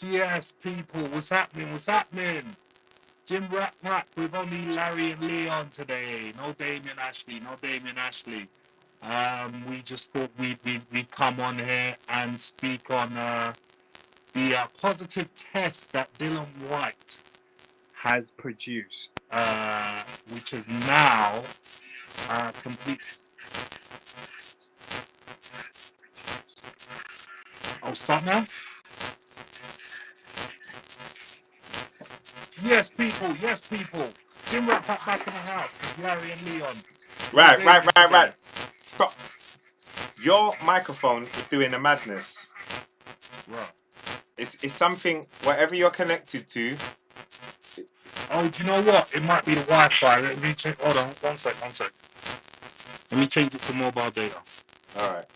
Yes, people, what's happening? What's happening? Jim Rat Pack with only Larry and Leon today. No Damien Ashley. No Damien Ashley. We just thought we'd come on here and speak on the positive test that Dillian Whyte has produced, which is now complete. Oh, stop now. Yes, people. Yes, people. Jim Rat Pack back in the house with Larry and Leon. No Damien today. Stop. Your microphone is doing a madness. Right. It's something, whatever you're connected to. Oh, do you know what? It might be the Wi-Fi. Let me check. Hold on, one sec. Let me change it to mobile data. All right.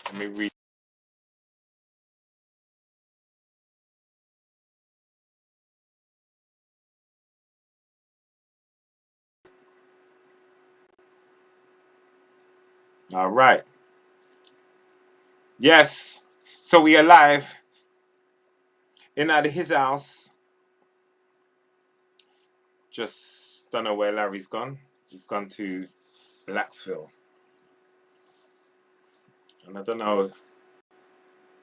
Let me read. All right. Yes. So we are live in at his house. Just don't know where Larry's gone. He's gone to Blacksville. And I don't know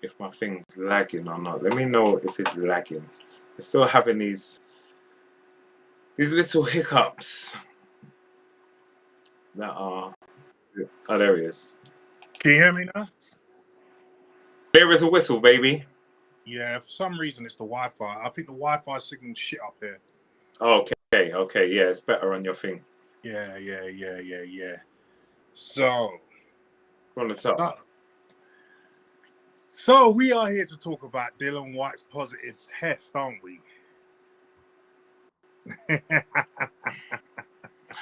if my thing's lagging or not. Let me know if it's lagging. We're still having these little hiccups that are... Oh, there he is. Can you hear me now? There is a whistle, baby. Yeah, for some reason it's the Wi-Fi. I think the Wi-Fi signal's shit up here. Okay. Yeah, it's better on your thing. Yeah. So, From the top. So we are here to talk about Dillian Whyte's positive test, aren't we?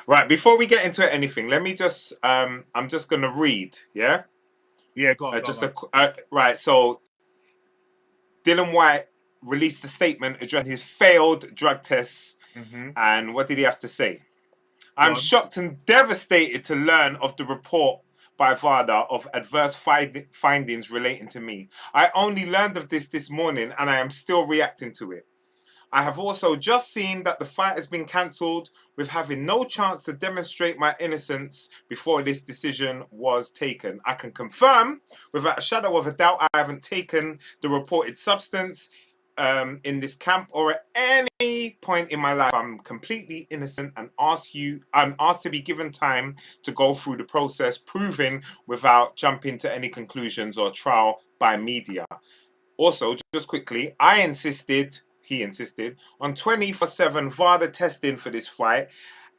Right, before we get into anything, let me just I'm just gonna read, yeah? Yeah, go on. Right, so Dillian Whyte released a statement addressing his failed drug tests. And what did he have to say? I'm shocked and devastated to learn of the report by VADA of adverse findings relating to me. I only learned of this morning and I am still reacting to it. I have also just seen that the fight has been cancelled, with having no chance to demonstrate my innocence before this decision was taken. I can confirm, without a shadow of a doubt, I haven't taken the reported substance in this camp or at any point in my life. I'm completely innocent and I'm asked to be given time to go through the process, proving without jumping to any conclusions or trial by media. Also, just quickly, he insisted on 24/7 VADA testing for this fight,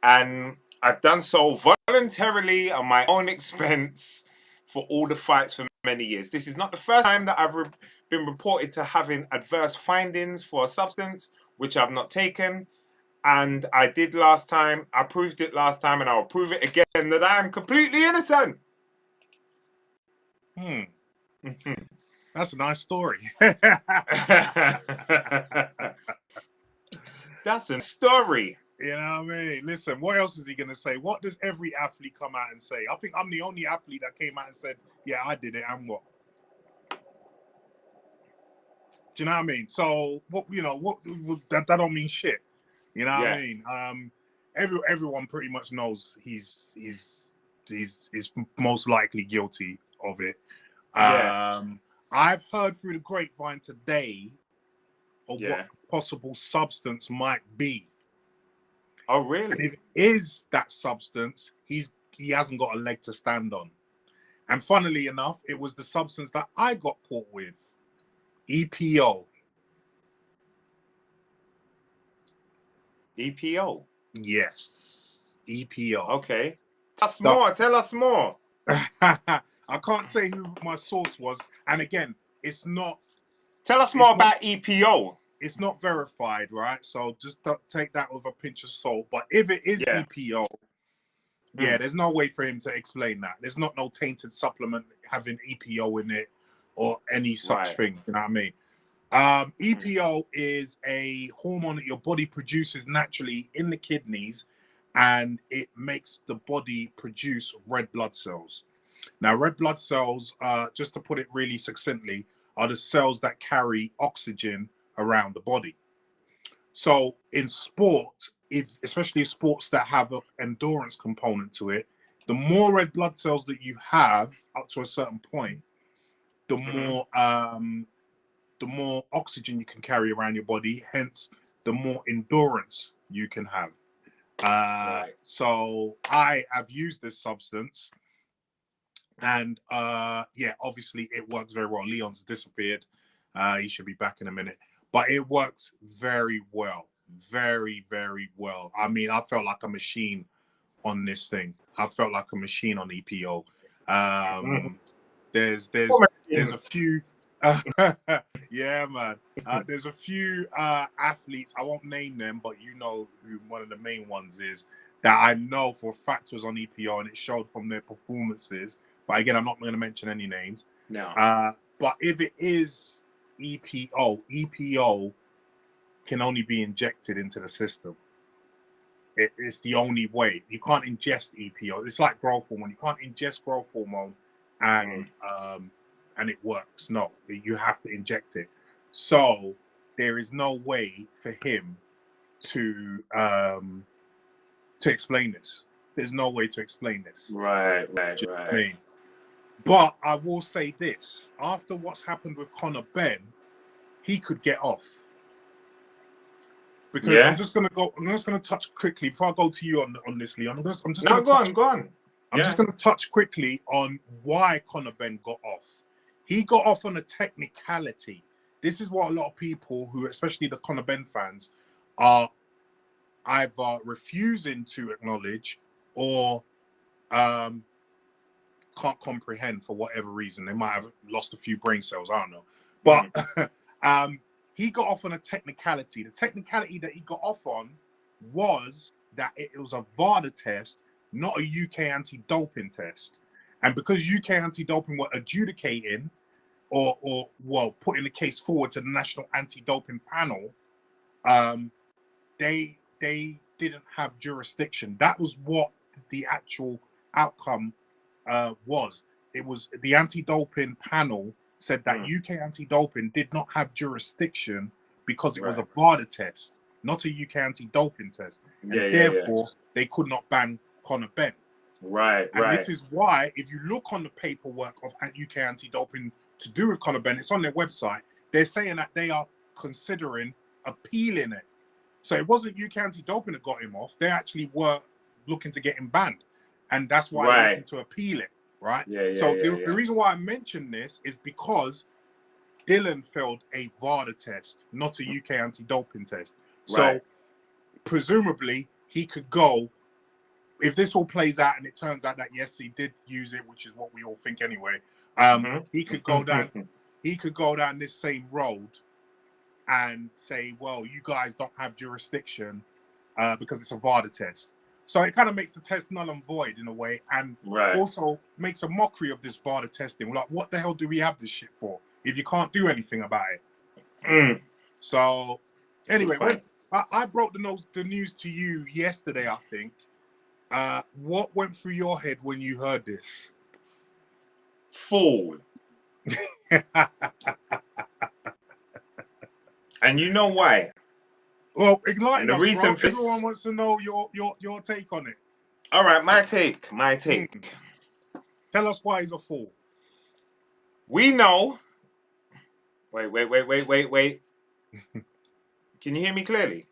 and I've done so voluntarily on my own expense for all the fights for many years. This is not the first time that I've been reported to having adverse findings for a substance which I've not taken, and I did last time. I proved it last time, and I'll prove it again that I am completely innocent. That's a nice story. That's a story. You know what I mean? Listen, what else is he going to say? What does every athlete come out and say? I think I'm the only athlete that came out and said, yeah, I did it, and what? Do you know what I mean? So, that don't mean shit. You know what I mean? Everyone pretty much knows he's most likely guilty of it. I've heard through the grapevine today of what possible substance might be. Oh, really? And if it is that substance, he hasn't got a leg to stand on. And funnily enough, it was the substance that I got caught with. EPO. EPO? Yes. EPO. Okay. Tell us more. I can't say who my source was. And again, it's not... Tell us more about EPO. It's not verified, right? So just take that with a pinch of salt. But if it is EPO, there's no way for him to explain that. There's not no tainted supplement having EPO in it or any such thing. You know what I mean? EPO is a hormone that your body produces naturally in the kidneys, and it makes the body produce red blood cells. Now, red blood cells, just to put it really succinctly, are the cells that carry oxygen around the body. So in sport, especially sports that have an endurance component to it, the more red blood cells that you have up to a certain point, the more oxygen you can carry around your body, hence the more endurance you can have. So I have used this substance, and yeah, obviously it works very well. Leon's disappeared. He should be back in a minute, but it works very well, very, very well. I mean, I felt like a machine on this thing. I felt like a machine on EPO. There's a few yeah, man. There's a few athletes, I won't name them, but you know who one of the main ones is, that I know for a fact was on EPO, and it showed from their performances. But again, I'm not going to mention any names. No. But if it is EPO can only be injected into the system. It's the only way. You can't ingest EPO. It's like growth hormone. You can't ingest growth hormone and it works. No, you have to inject it. So there is no way for him to explain this. There's no way to explain this. Right. I mean, but I will say this: after what's happened with Conor Ben, he could get off. Because I'm just gonna touch quickly before I go to you on this, Leon. Go on. I'm just gonna touch quickly on why Conor Ben got off. He got off on a technicality. This is what a lot of people who, especially the Conor Ben fans, are either refusing to acknowledge or can't comprehend for whatever reason. They might have lost a few brain cells, I don't know. But he got off on a technicality. The technicality that he got off on was that it was a VADA test, not a UK anti-doping test. And because UK anti-doping were adjudicating or putting the case forward to the National Anti-Doping Panel, they didn't have jurisdiction. That was what the actual outcome was. It was the anti-doping panel said that UK anti-doping did not have jurisdiction because it was a VADA test, not a UK anti-doping test. And therefore, they could not ban Conor Ben. And this is why, if you look on the paperwork of UK anti-doping to do with Conor Ben, it's on their website. They're saying that they are considering appealing it. So it wasn't UK anti-doping that got him off. They actually were looking to get him banned. And that's why they're looking to appeal it. Right. The reason why I mention this is because Dillian failed a VADA test, not a UK anti-doping test. So presumably he could go, if this all plays out and it turns out that yes, he did use it, which is what we all think anyway. He could go down. He could go down this same road and say, well, you guys don't have jurisdiction because it's a VADA test. So it kind of makes the test null and void in a way, and also makes a mockery of this VADA testing. We're like, what the hell do we have this shit for if you can't do anything about it? So anyway, when I broke the news to you yesterday, I think, what went through your head when you heard this? Fool. And you know why? Well, enlighten us, bro. Everyone wants to know your take on it. All right, my take. Tell us why he's a fool. We know. Wait. Can you hear me clearly?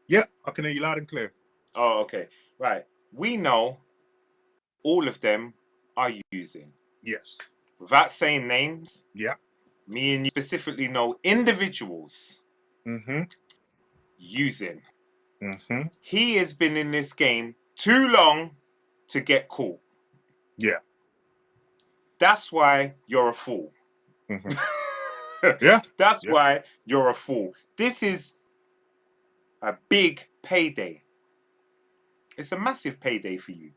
Yeah, I can hear you loud and clear. Oh, okay. Right. We know all of them are using. Yes. Without saying names. Yeah. Me and you specifically know individuals using. He has been in this game too long to get caught. Yeah. That's why you're a fool. Yeah. That's why you're a fool. This is a big payday. It's a massive payday for you.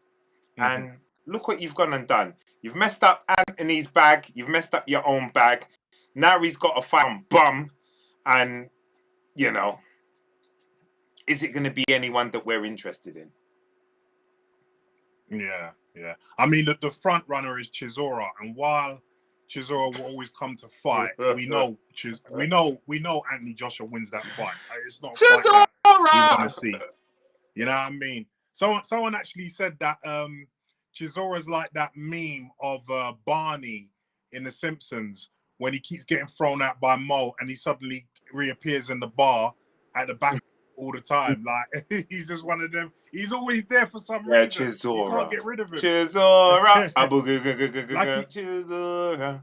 And look what you've gone and done. You've messed up Anthony's bag. You've messed up your own bag. Now he's got a fight on bum. And, you know, is it going to be anyone that we're interested in? Yeah. I mean, the front runner is Chisora. And while Chisora will always come to fight. We know Anthony Joshua wins that fight. It's not a fight that we want to see. You know what I mean? Someone actually said that Chisora's like that meme of Barney in The Simpsons when he keeps getting thrown out by Mo and he suddenly reappears in the bar at the back all the time. Like he's just one of them. He's always there for some reason. Chisora. You can't get rid of him. Chisora. Chisora.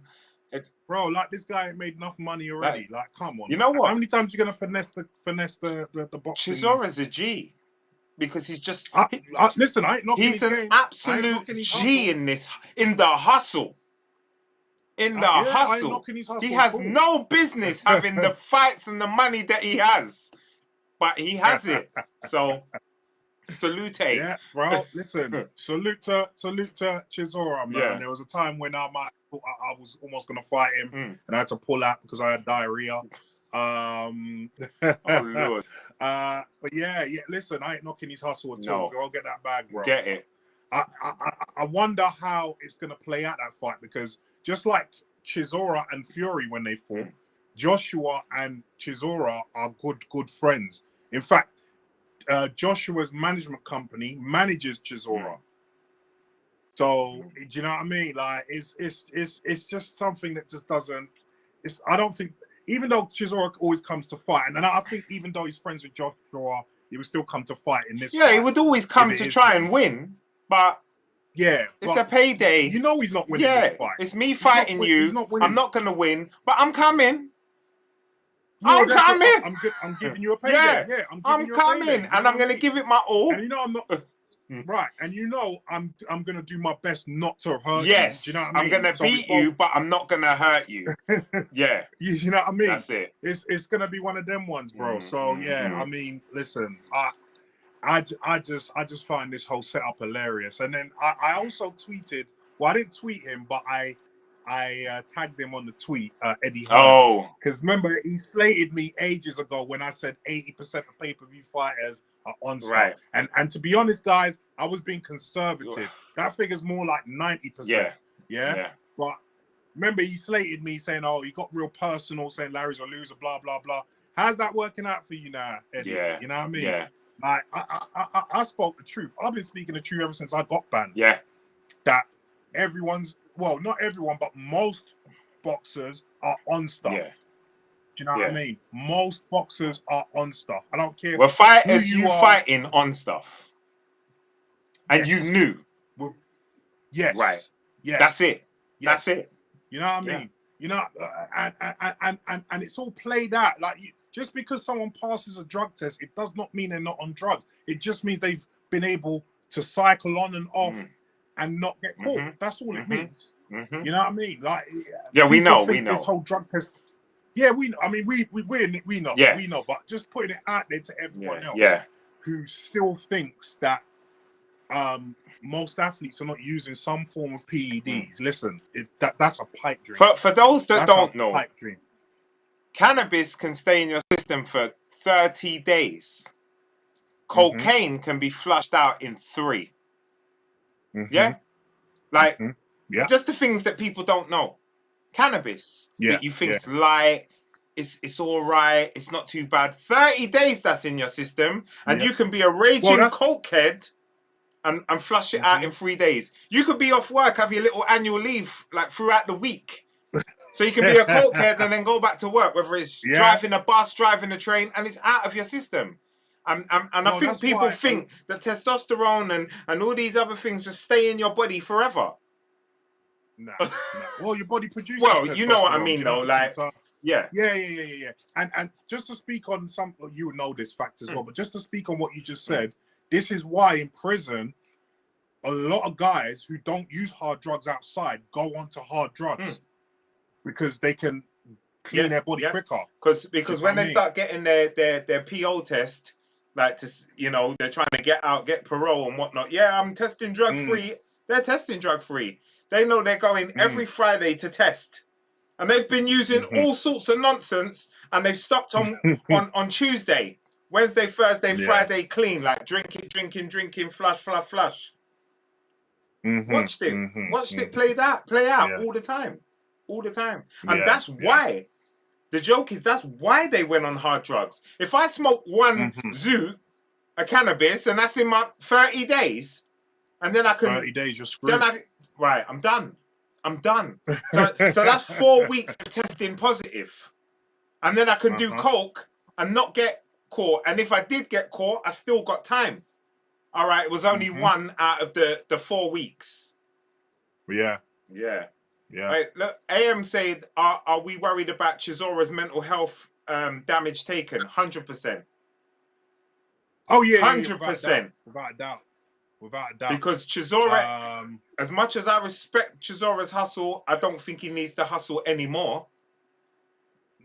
Bro, like this guy ain't made enough money already. Like, come on. You know what? How many times you gonna finesse the boxing? Chisora's a G. Because he's just listen, I ain't knocking he's his an game. absolute G in the hustle. In the hustle. He has no business having the fights and the money that he has. But he has it. So salute. Yeah, bro. Listen, salute to Chisora, man. Yeah. There was a time when I was almost gonna fight him and I had to pull out because I had diarrhea. Oh Lord. But yeah, listen, I ain't knocking his hustle at all. Go get that bag, bro. Get it. I wonder how it's gonna play out, that fight, because just like Chisora and Fury when they fought, Joshua and Chisora are good friends. In fact, Joshua's management company manages Chisora. So do you know what I mean? Like it's just something that just doesn't. I don't think, even though Chisora always comes to fight, and I think even though he's friends with Joshua, he would still come to fight in this. Yeah, he would always come to try and win, but it's a payday. You know he's not winning this fight. It's me fighting you. I'm not gonna win, but I'm coming. I'm coming. I'm giving you a payday. Yeah, I'm coming, and I'm gonna give it my all. And you know I'm not. Right, and you know I'm gonna do my best not to hurt you. Yes, Do you know what I mean? I'm gonna beat you, but I'm not gonna hurt you. Yeah, you know what I mean. That's it. It's gonna be one of them ones, bro. So yeah, I mean, listen, I just find this whole setup hilarious. And then I also tweeted. Well, I didn't tweet him, but I tagged him on the tweet, Eddie Hearn. Oh, because remember he slated me ages ago when I said 80% of pay-per-view fighters are on stuff. Right. And to be honest, guys, I was being conservative. That figure's more like 90%. Yeah. But remember, he slated me saying, "Oh, he got real personal, saying Larry's a loser, blah blah blah." How's that working out for you now, Eddie? Yeah. You know what I mean? Yeah. Like I spoke the truth. I've been speaking the truth ever since I got banned. Yeah. That well, not everyone, but most boxers are on stuff. Yeah. Do you know what I mean? Most boxers are on stuff. I don't care. Well, fighters, you fighting on stuff, and you knew. Yes. Right. Yeah. That's it. Yes. That's it. You know what I mean? Yeah. You know, and it's all played out. Like just because someone passes a drug test, it does not mean they're not on drugs. It just means they've been able to cycle on and off and not get caught. That's all it means. You know what I mean? Like, we know. This whole drug test. Yeah, we know. I mean, we know. Yeah. We know. But just putting it out there to everyone else who still thinks that most athletes are not using some form of PEDs. Listen, that's a pipe dream. For those that don't know, pipe dream. Cannabis can stay in your system for 30 days. Cocaine can be flushed out in 3. Yeah? Like, just the things that people don't know. Cannabis that you think's light, it's all right, it's not too bad. 30 days that's in your system, and you can be a raging cokehead and flush it out in 3 days. You could be off work, have your little annual leave like throughout the week. So you can be a cokehead and then go back to work, whether it's driving a bus, driving a train, and it's out of your system. And I think people think that testosterone and all these other things just stay in your body forever. No. Well, your body produces. Well, you know what I mean, though. Like, yeah. And just to speak on some, you know this fact as well, but just to speak on what you just said, this is why in prison, a lot of guys who don't use hard drugs outside go onto hard drugs because they can clean their body quicker. Because when they start getting their PO test, like they're trying to get parole and whatnot. Yeah, I'm testing drug free. They're testing drug free. They know they're going every Friday to test. And they've been using all sorts of nonsense, and they've stopped on Tuesday, Wednesday, Thursday, Friday clean, like drinking, flush. Watched it. Watched it play out all the time. all the time. And Yeah, that's why, the joke is, that's why they went on hard drugs. If I smoke one zoot, a cannabis, and that's in my 30 days, and then I can... 30 days, you're screwed. Right, I'm done. I'm done. So that's 4 weeks of testing positive. And then I can do coke and not get caught. And if I did get caught, I still got time. All right, it was only one out of the 4 weeks. Yeah. Yeah. Yeah. Right, look, AM said, are we worried about Chizora's mental health damage taken? 100%. Oh, yeah. 100%. Without a doubt. Without a doubt. Because Chisora, as much as I respect Chizora's hustle, I don't think he needs to hustle anymore.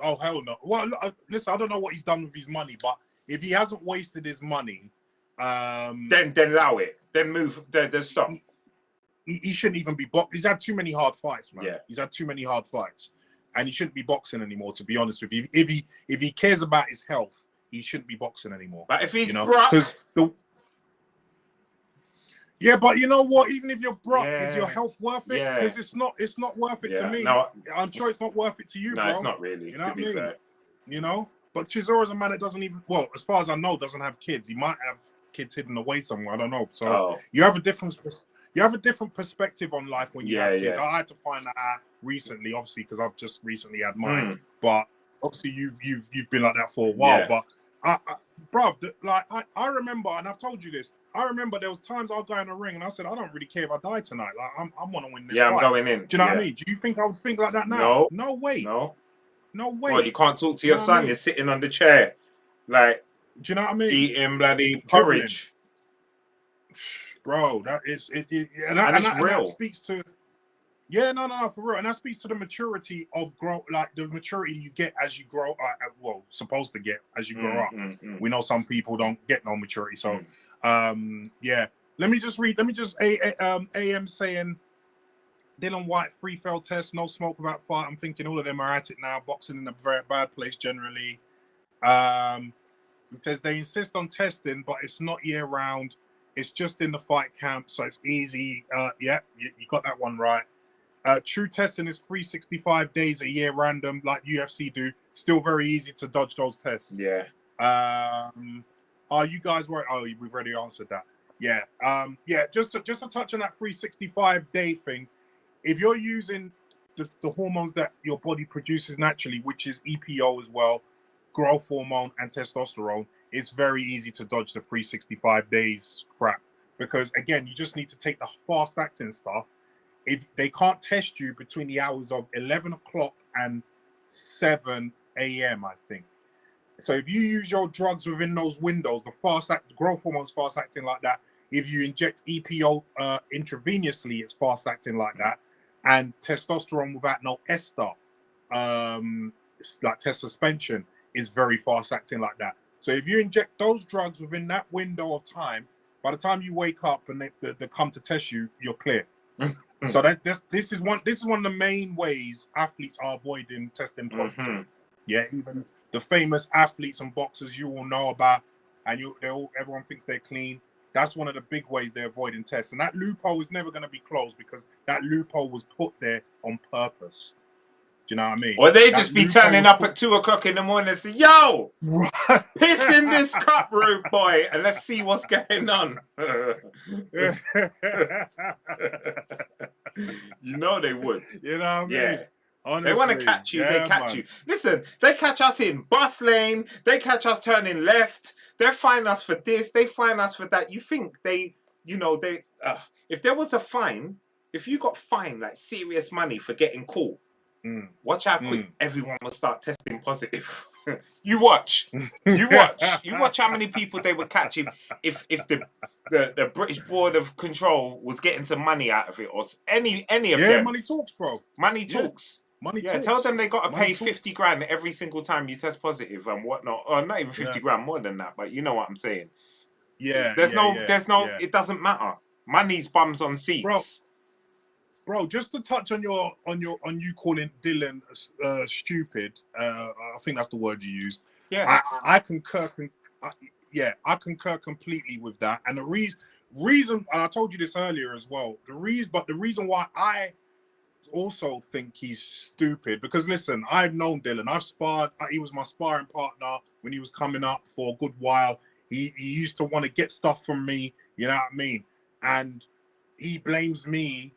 Oh, hell no. Well, listen, I don't know what he's done with his money, but if he hasn't wasted his money... then allow it. Then move. Then stop. He shouldn't even be boxing. He's had too many hard fights, man. Yeah. He's had too many hard fights. And he shouldn't be boxing anymore, to be honest with you. If he cares about his health, he shouldn't be boxing anymore. But if he's Yeah, but you know what? Even if you're broke, is your health worth it? Because it's not worth it to me. No, I'm sure it's not worth it to you, no, bro. it's not really, you know to be fair. You know? But Chizora's a man that doesn't even, well, as far as I know, doesn't have kids. He might have kids hidden away somewhere. I don't know. So you have a different perspective on life when you have kids. I had to find that out recently, obviously, because I've just recently had mine. But obviously, you've been like that for a while. But I remember, and I've told you this. I remember there was times I'll go in a ring and I said, I don't really care if I die tonight. Like I want to win this fight. I'm going in. Do you know what I mean? Do you think I would think like that now? No way. No way. Well, you can't talk to your son. You're sitting on the chair, like, do you know what I mean? Eating bloody porridge. Bro, that is and it's real. That speaks to for real. And that speaks to the maturity of the maturity you get as you grow supposed to get as you grow up. We know some people don't get no maturity. So let me just AM saying Dillian Whyte, 3 failed tests, no smoke without fight. I'm thinking all of them are at it now. Boxing in a very bad place generally. He says they insist on testing, but it's not year round. It's just in the fight camp, so it's easy. You got that one right. True testing is 365 days a year random, like UFC do. Still very easy to dodge those tests. Yeah. Are you guys worried? Oh, we've already answered that. Yeah. Just to touch on that 365-day thing. If you're using the hormones that your body produces naturally, which is EPO as well, growth hormone and testosterone, it's very easy to dodge the 365 days crap. Because again, you just need to take the fast acting stuff. If they can't test you between the hours of 11 o'clock and 7 a.m., I think. So if you use your drugs within those windows, the growth hormones fast acting like that. If you inject EPO intravenously, it's fast acting like that. And testosterone without no ester, like test suspension, is very fast acting like that. So if you inject those drugs within that window of time, by the time you wake up and they come to test you, you're clear. So this is one of the main ways athletes are avoiding testing positive. Yeah, even the famous athletes and boxers you all know about, and everyone thinks they're clean. That's one of the big ways they're avoiding tests. And that loophole is never going to be closed because that loophole was put there on purpose. Do you know what I mean? Or they just be turning up at 2 o'clock in the morning and say, yo, piss in this cup, rude boy, and let's see what's going on. You know they would. You know what I mean? Yeah. Honestly, they want to catch you, they catch you. Listen, they catch us in bus lane, they catch us turning left, they find us for this, they find us for that. You think if there was a fine, if you got fined like serious money for getting caught, watch how quick everyone will start testing positive. You watch how many people they would catch if the British Board of Control was getting some money out of it, or any of them. Yeah, money talks, bro. Money talks. Money talks. Tell them they got to pay 50 grand every single time you test positive and whatnot. Or not even 50 grand, more than that, but you know what I'm saying. Yeah. There's no, it doesn't matter. Money's bums on seats. Bro, just to touch on you calling Dillian stupid, I think that's the word you used. Yeah. I concur. I concur completely with that. And the reason, and I told you this earlier as well. The reason why I also think he's stupid because listen, I've known Dillian. I've sparred. He was my sparring partner when he was coming up for a good while. He used to want to get stuff from me. You know what I mean? And he blames me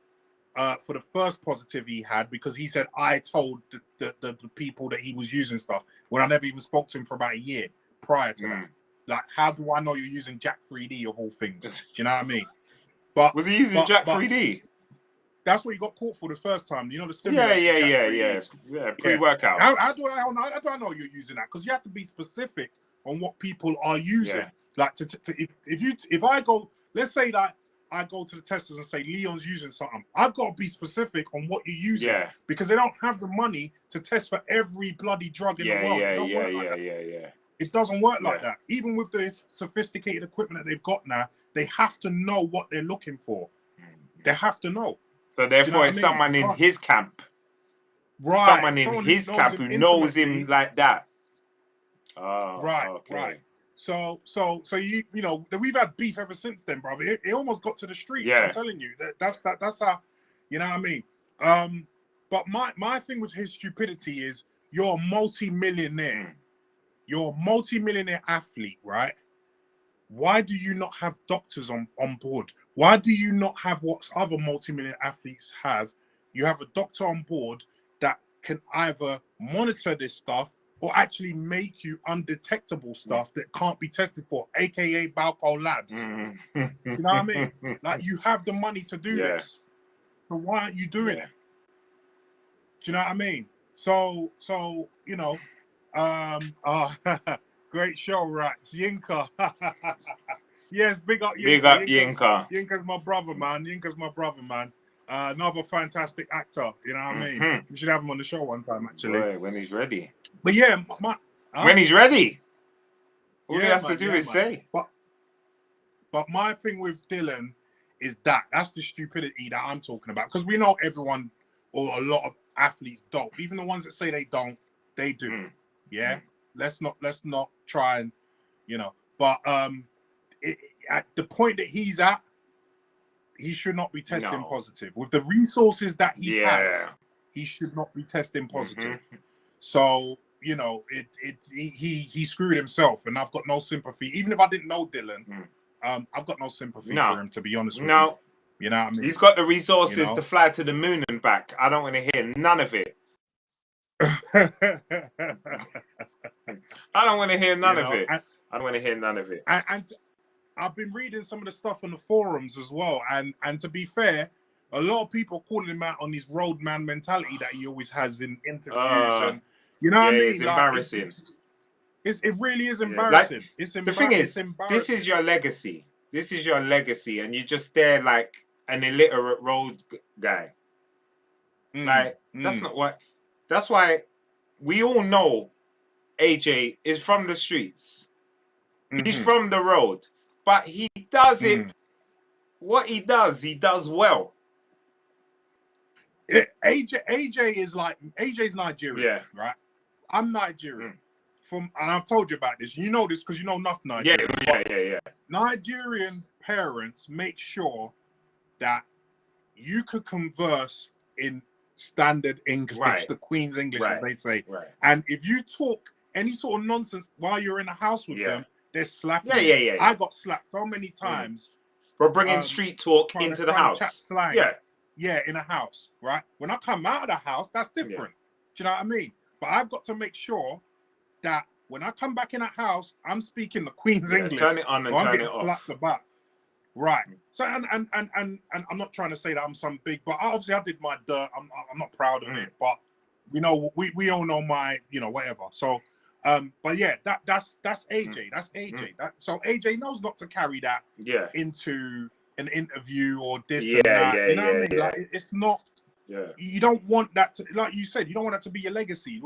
for the first positive he had because he said I told the people that he was using stuff when I never even spoke to him for about a year prior to that. Like, how do I know you're using Jack 3D of all things? Do you know what I mean? But was he using Jack 3D? That's what he got caught for the first time. You know the stimulant. Yeah. Pre-workout. How do I know you're using that? Because you have to be specific on what people are using. Yeah. Like if I go, let's say that I go to the testers and say Leon's using something, I've got to be specific on what you're using. Yeah. Because they don't have the money to test for every bloody drug in the world. It doesn't work like that. Even with the sophisticated equipment that they've got now, they have to know what they're looking for. They have to know. So therefore, it's someone in his camp, right? Someone in his camp who knows him like that. Oh, right, okay. Right. So you know we've had beef ever since then, brother. It almost got to the streets. Yeah. I'm telling you that's how, you know what I mean. But my thing with his stupidity is you're a multi-millionaire. You're a multi-millionaire athlete, right? Why do you not have doctors on board? Why do you not have what other multi-millionaire athletes have? You have a doctor on board that can either monitor this stuff or actually make you undetectable stuff that can't be tested for, aka Balco Labs. You know what I mean? Like, you have the money to do this. So why aren't you doing it? Do you know what I mean? So you know, great show, Rats. Yinka. Yes, big up Yinka. Big up Yinka. Yinka's my brother, man. Another fantastic actor. You know what I mean? We should have him on the show one time, actually. Boy, when he's ready. But yeah, when he's ready. All he has to do is say. But my thing with Dillian is that's the stupidity that I'm talking about. Because we know everyone or a lot of athletes don't. Even the ones that say they don't, they do. Yeah. Let's not try and, you know. But at the point that he's at, he should not be testing positive. With the resources that he has, he should not be testing positive. So, you know, he screwed himself, and I've got no sympathy. Even if I didn't know Dillian, I've got no sympathy for him, to be honest with you. You know what I mean? He's got the resources to fly to the moon and back. I don't want to hear none of it. I don't want to hear none of it. I don't want to hear none of it. And I've been reading some of the stuff on the forums as well, and to be fair, a lot of people calling him out on his roadman mentality that he always has in interviews, and you know what I mean? It's embarrassing. It really is embarrassing. Like, the thing is, this is your legacy. This is your legacy, and you're just there like an illiterate road guy. That's not what. That's why we all know AJ is from the streets. He's from the road, but he does it. What he does well. AJ's Nigerian, right? I'm Nigerian. And I've told you about this. You know this because you know enough Nigerian. Yeah. Nigerian parents make sure that you could converse in standard English, the Queen's English, as they say. And if you talk any sort of nonsense while you're in the house with them, they're slapping you. I got slapped so many times for bringing street talk into the house. Chat slang. Yeah, in a house, right? When I come out of the house, that's different. Do you know what I mean? But I've got to make sure that when I come back in a house, I'm speaking the Queen's English. Turn it on and turn it off. Slapped the back. Right. So and I'm not trying to say that I'm some big, but obviously I did my dirt. I'm not proud of it, but you know, we all know my, you know, whatever. So but yeah, that's AJ. That's AJ. So AJ knows not to carry that into an interview or this and that. You know what I mean? Like, it's not. You don't want that to, like you said, you don't want that to be your legacy.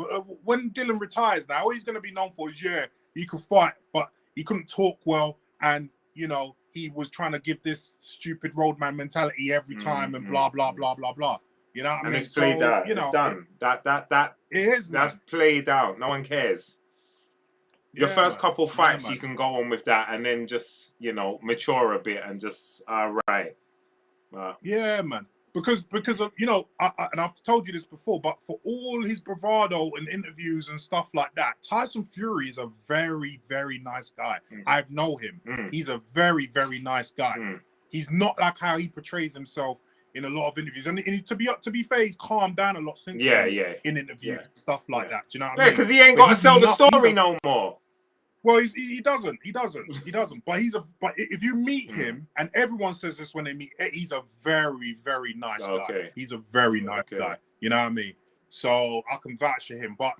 When Dillian retires now, all he's going to be known for is, he could fight, but he couldn't talk well, and you know, he was trying to give this stupid roadman mentality every time, and blah blah blah blah blah. You know what I mean? It's played out. You know, it's done. That it is. That's played out. No one cares. Your first couple fights, you can go on with that, and then just, you know, mature a bit and just right. Yeah, man. because of, you know, and I've told you this before, but for all his bravado and interviews and stuff like that, Tyson Fury is a very, very nice guy. I know him. He's a very, very nice guy. He's not like how he portrays himself in a lot of interviews. And to be fair, he's calmed down a lot since then in interviews and stuff like that. Do you know what I mean? Because he ain't got to sell the story no more. Well, he doesn't. But if you meet him, and everyone says this when they meet, he's a very, very nice guy. He's a very nice guy. You know what I mean? So I can vouch for him. But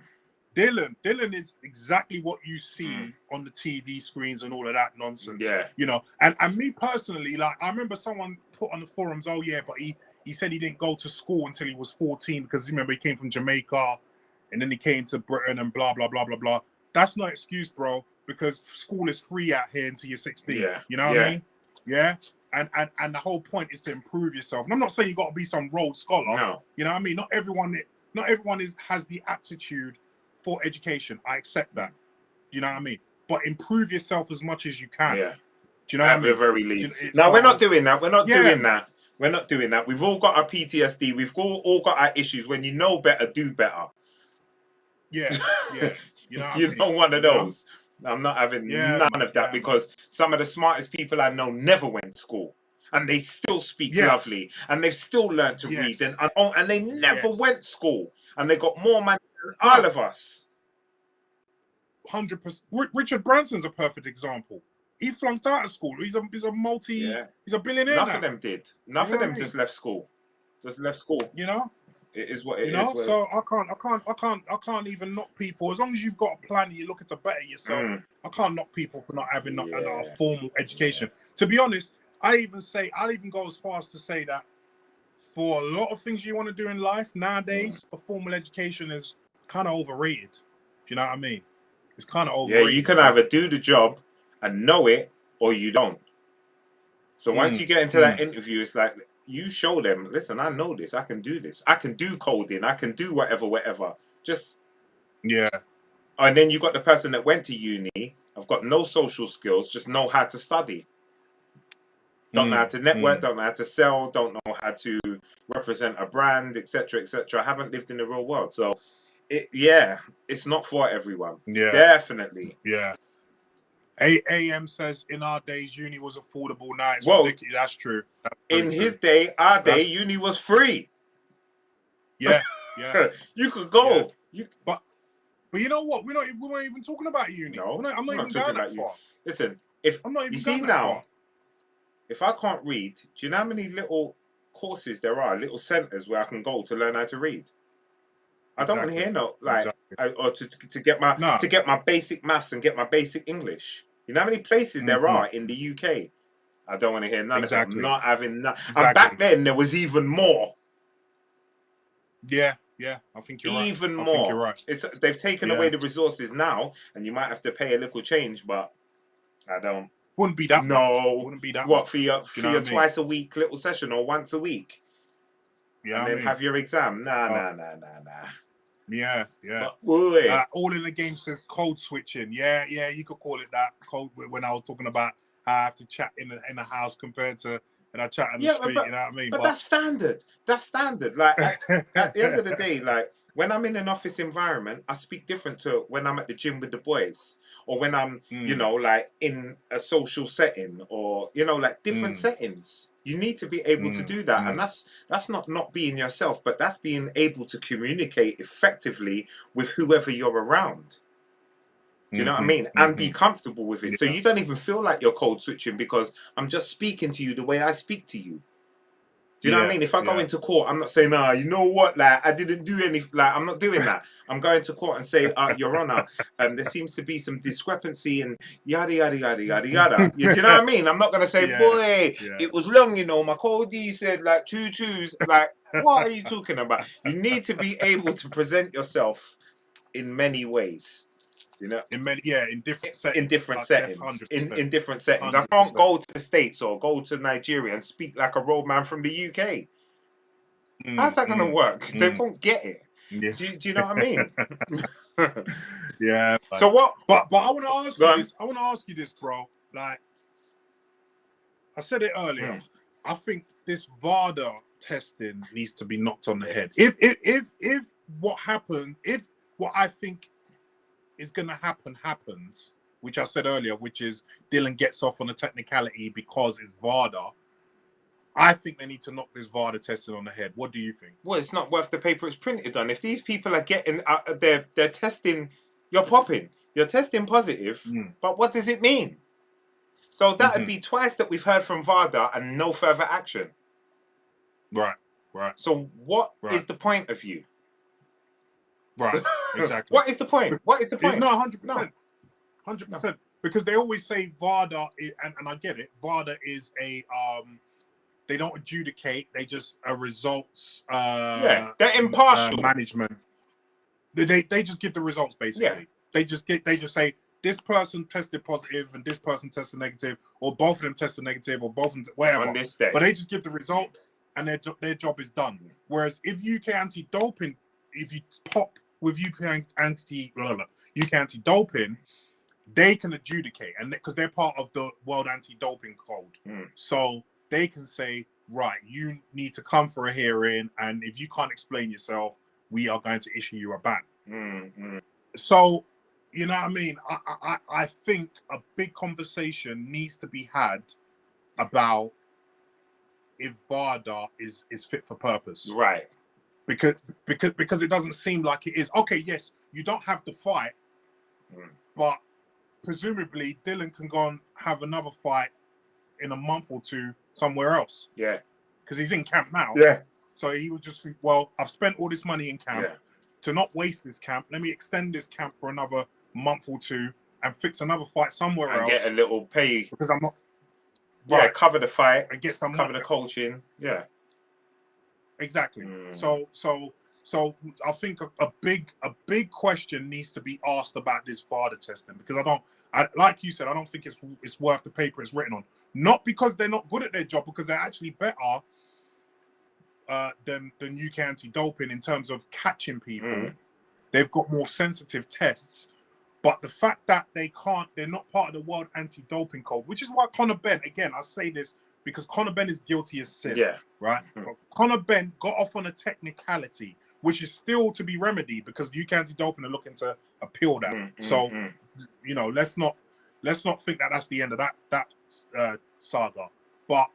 Dillian is exactly what you see on the TV screens and all of that nonsense. Yeah. You know, and me personally, like, I remember someone put on the forums, oh yeah, but he said he didn't go to school until he was 14 because remember he came from Jamaica, and then he came to Britain and blah blah blah blah blah. That's no excuse, bro, because school is free out here until you're 16. Yeah. You know what I mean? Yeah. And the whole point is to improve yourself. And I'm not saying you got to be some Rhodes Scholar. No. You know what I mean? Not everyone has the aptitude for education. I accept that. You know what I mean? But improve yourself as much as you can. Yeah. Do you know what I mean? At the very least. No, we're not doing that. We're not doing that. We're not doing that. We've all got our PTSD. We've all got our issues. When you know better, do better. Yeah. You know, you're not one of those. I'm not having none of that because some of the smartest people I know never went to school and they still speak lovely and they've still learned to read and they never went to school and they got more money than all of us. 100%. Richard Branson's a perfect example. He flunked out of school. He's a he's a billionaire. None of them did. None of them just left school. Just left school. You know? It is what it is. You know, so I can't even knock people as long as you've got a plan and you're looking to better yourself. I can't knock people for not having a formal education. To be honest, I'll even go as far as to say that for a lot of things you want to do in life nowadays, a formal education is kind of overrated. Do you know what I mean? It's kind of overrated. Yeah, you can either do the job and know it, or you don't. So once you get into that interview, it's like, you show them, listen, I know this, I can do this. I can do coding, I can do whatever. Just and then you got the person that went to uni, I've got no social skills, just know how to study. Don't know how to network, don't know how to sell, don't know how to represent a brand, etc., etc. I haven't lived in the real world. So it's not for everyone. Yeah. Definitely. Yeah. AM says in our days uni was affordable. Now it's ridiculous. That's true. In his day, our day, uni was free. Yeah. You could go. Yeah. But you know what? We weren't even talking about uni. No, I'm not even going that far. Listen, I'm not even you see now, far. If I can't read, do you know how many little courses there are, little centers where I can go to learn how to read? I don't want to hear or to get my basic maths and get my basic English. You know how many places there are in the UK? I don't want to hear none of that. I'm not having none. And back then there was even more. Yeah, I think you're right. Even more. I think you're right. They've taken away the resources now, and you might have to pay a little change, but I don't. Wouldn't be that. No, much. Wouldn't be that. What much. for your twice a week little session or once a week? Yeah, and then have your exam. Nah. Yeah. But boy. All in the game says code switching. Yeah, you could call it that. Code when I was talking about how I have to chat in the house compared to when I chat on the street. You know what I mean? But that's standard. That's standard. Like at the end of the day, like when I'm in an office environment, I speak different to when I'm at the gym with the boys, or when I'm, you know, like in a social setting, or you know, like different settings. You need to be able to do that, and that's not being yourself, but that's being able to communicate effectively with whoever you're around. Do you know what I mean? And be comfortable with it, so you don't even feel like you're code switching because I'm just speaking to you the way I speak to you. Do you know what I mean? If I go into court, I'm not saying, you know what, like I didn't do anything. Like I'm not doing that. I'm going to court and say, Your Honor, there seems to be some discrepancy and yada yada yada yada yada. Do you know what I mean? I'm not going to say, it was long, you know. My code D said like 2 2s. Like, what are you talking about? You need to be able to present yourself in many ways. You know, in different settings. In different settings. In different settings. 100%. I can't go to the States or go to Nigeria and speak like a roadman from the UK. How's that going to work? They won't get it. Yes. Do you know what I mean? Yeah. So what? But I want to ask you this. I want to ask you this, bro. Like I said it earlier. I think this VADA testing needs to be knocked on the head. If what happened, if what I think is going to happen happens, which I said earlier, which is Dillian gets off on a technicality because it's VADA, I think they need to knock this VADA testing on the head. What do you think? Well, it's not worth the paper it's printed on. If these people are getting, they're testing, you're testing positive, but what does it mean? So that would be twice that we've heard from VADA and no further action. Right. So what is the point of you? Right, exactly. What is the point? What is the point? No, 100%. 100%. Because they always say VADA, and I get it, VADA is a, they don't adjudicate, they just results. They're impartial. Management. They just give the results, basically. They just say, this person tested positive and this person tested negative, or both of them tested negative, or both of them, whatever. On this day. But they just give the results and their job is done. Whereas if UK anti-doping, if you pop with UK anti-doping, they can adjudicate, and because they're part of the World Anti-Doping Code. So they can say, right, you need to come for a hearing, and if you can't explain yourself, we are going to issue you a ban. So, you know what I mean? I think a big conversation needs to be had about if VADA is fit for purpose. Right. Because it doesn't seem like it is. Okay, yes, you don't have the fight, but presumably Dillian can go and have another fight in a month or two somewhere else. Yeah. Because he's in camp now. Yeah. So he would just think, well, I've spent all this money in camp. Yeah. To not waste this camp, let me extend this camp for another month or two and fix another fight somewhere else. And get a little pay. Because I'm not... Yeah, cover the fight. And get some cover the coaching. Yeah. Exactly. So I think a big question needs to be asked about this VADA testing, because like you said, I don't think it's worth the paper it's written on. Not because they're not good at their job, because they're actually better than UK anti-doping in terms of catching people. They've got more sensitive tests. But the fact that they're not part of the World Anti-Doping Code, which is why Conor Benn, again, I say this because Conor Benn is guilty as sin. Yeah. Right? But Conor Benn got off on a technicality, which is still to be remedied, because UK Anti-Doping are looking to appeal that. You know, let's not think that that's the end of that saga. But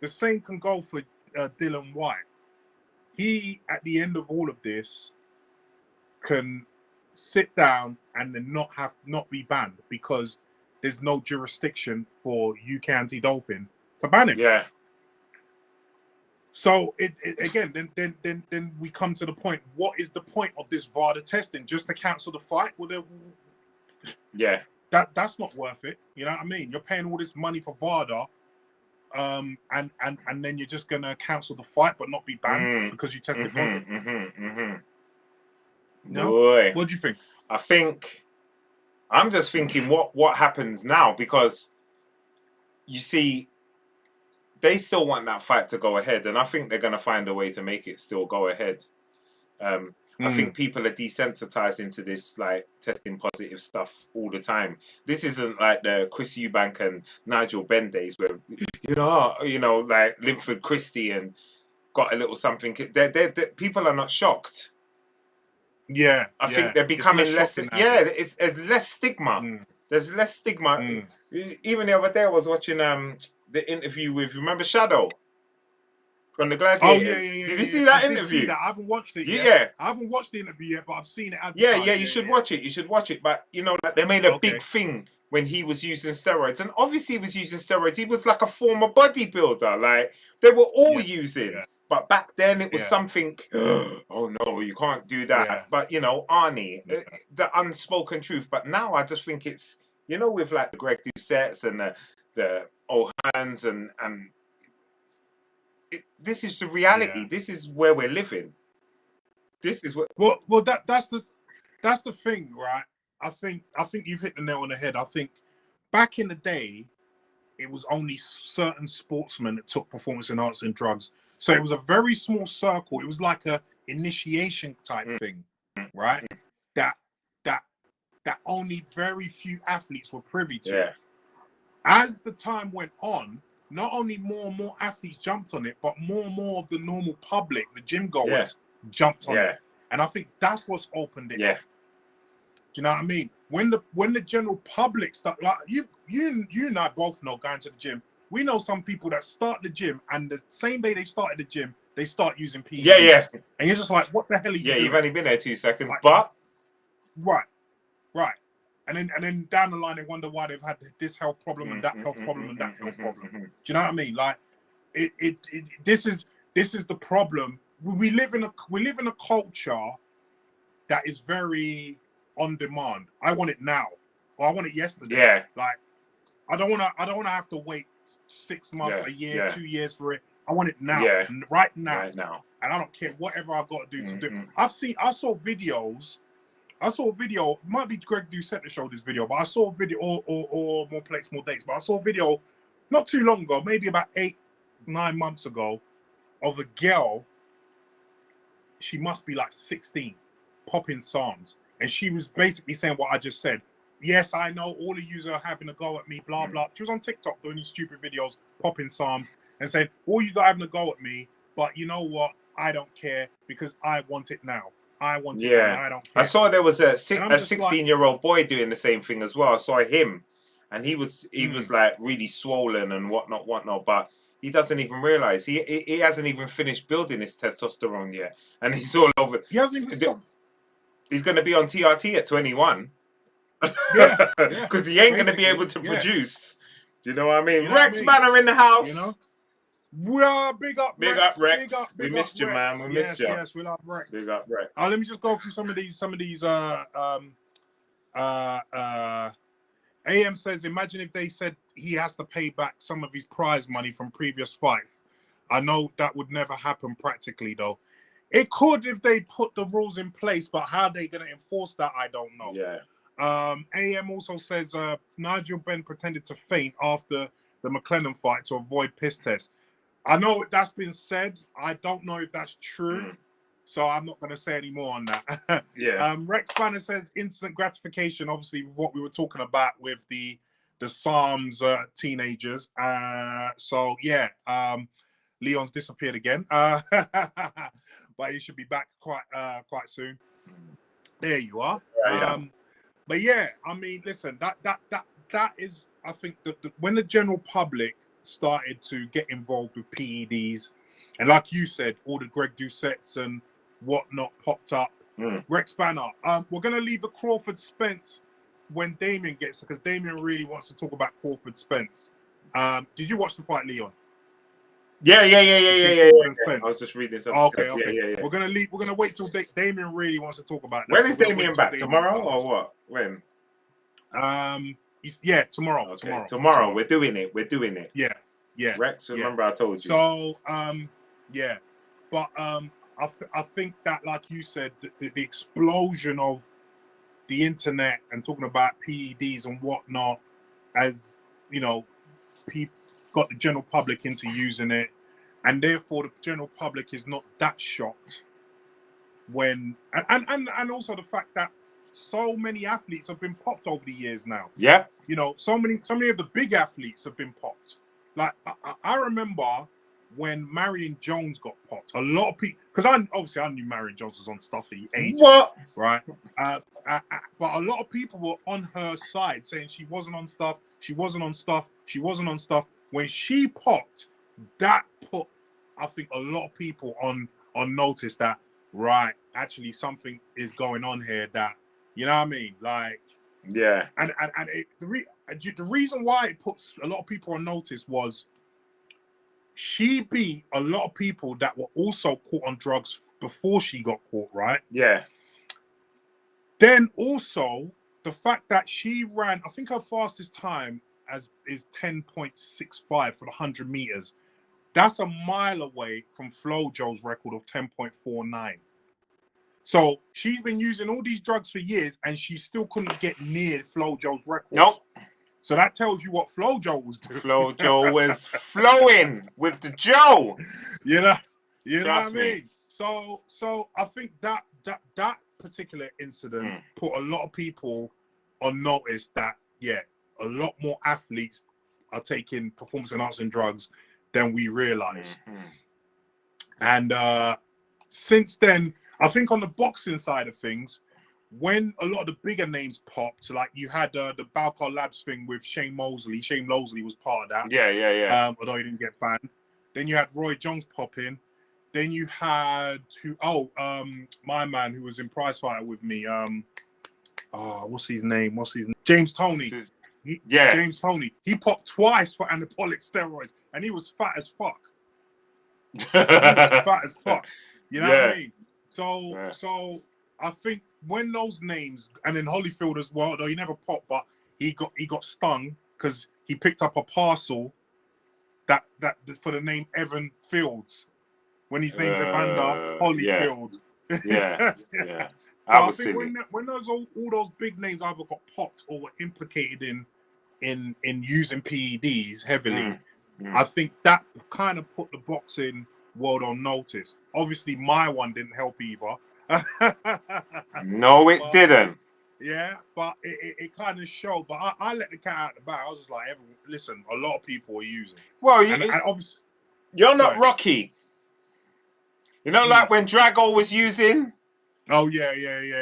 the same can go for Dillian Whyte. He, at the end of all of this, can sit down and then not be banned, because there's no jurisdiction for UK anti-doping to ban him. Yeah. So then we come to the point. What is the point of this VADA testing? Just to cancel the fight? Well, yeah. That's not worth it. You know what I mean? You're paying all this money for VADA, and then you're just gonna cancel the fight but not be banned because you tested positive. No? Boy. What do you think? I'm just thinking what happens now, because you see, they still want that fight to go ahead, and I think they're going to find a way to make it still go ahead. I think people are desensitized into this, like, testing positive stuff all the time. This isn't like the Chris Eubank and Nigel Benn days where, you know, like Linford Christie and got a little something. People are not shocked. Yeah, I think they're becoming less. It's less stigma. There's less stigma. Even the other day, I was watching the interview with, remember Shadow from the Gladiators? Oh yeah. Did you see that interview? I haven't watched it yet. Yeah, I haven't watched the interview yet, but I've seen it. Yeah. You should watch it. You should watch it. But you know, like, they made a big thing when he was using steroids, and obviously he was using steroids. He was like a former bodybuilder. Like, they were all using. Yeah. But back then it was something, oh no, you can't do that. Yeah. But, you know, Arnie, the unspoken truth. But now I just think it's, you know, with like the Greg Doucette's and the O'Hearns and this is the reality. Yeah. This is where we're living. This is what. Well, that's the thing, right? I think you've hit the nail on the head. I think back in the day, it was only certain sportsmen that took performance enhancing drugs. So it was a very small circle. It was like a initiation type thing, right? That only very few athletes were privy to. Yeah. As the time went on, not only more and more athletes jumped on it, but more and more of the normal public, the gym goers, jumped on it. And I think that's what's opened it up. Do you know what I mean? When the general public start, like you and I both know, going to the gym, we know some people that start the gym and the same day they started the gym, they start using PEDs. And you're just like, what the hell are you doing? You've only been there 2 seconds, like, but right. And then down the line they wonder why they've had this health problem and that health problem and that health problem. Do you know what I mean? Like this is the problem. We live in a culture that is very on demand. I want it now, or I want it yesterday. Like I don't want to have to wait 6 months, a year, 2 years for it. I want it now, right now, and I don't care whatever I've got to do to do. I saw videos. I saw a video. It might be Greg Doucette that showed this video, but I saw a video, or more plates, more dates. But I saw a video not too long ago, maybe about 8-9 months ago, of a girl. She must be like 16, popping Psalms. And she was basically saying what I just said. Yes, I know all of you are having a go at me, blah, blah. She was on TikTok doing these stupid videos, popping Psalms, and saying, all you are having a go at me, but you know what? I don't care because I want it now. I want it now. I don't care. I saw there was a 16-year-old boy doing the same thing as well. I saw him, and he was like really swollen and whatnot, but he doesn't even realize he hasn't even finished building his testosterone yet, and he's all over. He hasn't even stopped. He's going to be on TRT at 21. Because he ain't going to be able to produce. Do you know what I mean? Rex Banner in the house. You know? We are big up Rex. We missed you, man. We missed you. Yes, we love Rex. Big up Rex. Let me just go through some of these. AM says, imagine if they said he has to pay back some of his prize money from previous fights. I know that would never happen practically, though. It could if they put the rules in place, but how they going to enforce that, I don't know. AM also says Nigel Benn pretended to faint after the McLennan fight to avoid piss test. I know that's been said. I don't know if that's true, so I'm not going to say any more on that. Rex Banner says instant gratification, obviously, with what we were talking about with the Psalms teenagers. Leon's disappeared again. But he should be back quite soon. There you are. But yeah, I mean, listen, that is, I think, when the general public started to get involved with PEDs, and like you said, all the Greg Doucettes and whatnot popped up. Rex Banner. We're gonna leave the Crawford Spence when Damien gets, because Damien really wants to talk about Crawford Spence. Did you watch the fight, Leon? Yeah. I was just reading something. Okay. Yeah. We're gonna wait till Damien really wants to talk about that. When is Damien back? Tomorrow or what? When? Tomorrow. Okay. Tomorrow. We're doing it. Yeah. Rex, remember I told you. So, but I think that, like you said, the explosion of the internet and talking about PEDs and whatnot, as you know, people got the general public into using it, and therefore the general public is not that shocked when and also the fact that so many athletes have been popped over the years now. You know, so many of the big athletes have been popped. Like I remember when Marion Jones got popped. A lot of people, because I knew Marion Jones was on stuff at age. Right? But a lot of people were on her side saying she wasn't on stuff. When she popped, that put, I think, a lot of people on notice that, right, actually something is going on here that, you know what I mean? Like, and the reason why it puts a lot of people on notice was she beat a lot of people that were also caught on drugs before she got caught, right? Then also the fact that she ran, I think her fastest time is 10.65 for the 100 meters. That's a mile away from Flojo's record of 10.49. So she's been using all these drugs for years and she still couldn't get near Flojo's record. So that tells you what Flojo was doing. Flojo was flowing with the Joe. You know what I mean? So I think that particular incident put a lot of people on notice that, a lot more athletes are taking performance enhancing drugs than we realize. Mm-hmm. And since then, I think on the boxing side of things, when a lot of the bigger names popped, like you had the Balcar Labs thing with Shane Mosley. Shane Mosley was part of that. Yeah. Although he didn't get banned. Then you had Roy Jones pop in. Then you had my man who was in Prize Fighter with me. What's his name? James Toney. James Toney. He popped twice for anabolic steroids, and he was fat as fuck. You know what I mean? So I think when those names, and then Holyfield as well, though he never popped, but he got stung because he picked up a parcel that for the name Evan Fields when his name's Evander Holyfield. Yeah. So I think when those all those big names either got popped or were implicated in using PEDs heavily, I think that kind of put the boxing world on notice. Obviously, my one didn't help either. No, it didn't. Yeah, but it kind of showed. But I let the cat out of the bag. I was just like, listen, a lot of people are using. Well, and obviously, you're not Rocky. You know, like when Drago was using. Oh yeah.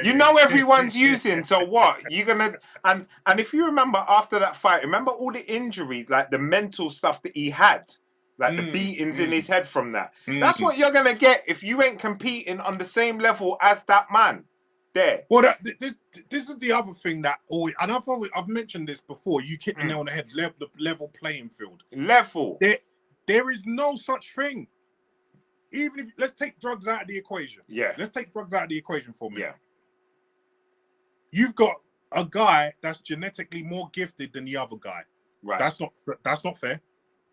You know everyone's using. So what? You're gonna and if you remember after that fight, remember all the injuries, like the mental stuff that he had, like the beatings in his head from that. That's what you're gonna get if you ain't competing on the same level as that man. There. Well, this is the other thing that always, and I've mentioned this before. You hit the nail on the head. The level playing field. Level. There is no such thing. Even if let's take drugs out of the equation. Yeah. Let's take drugs out of the equation for a minute. Yeah. You've got a guy that's genetically more gifted than the other guy. Right. That's not fair.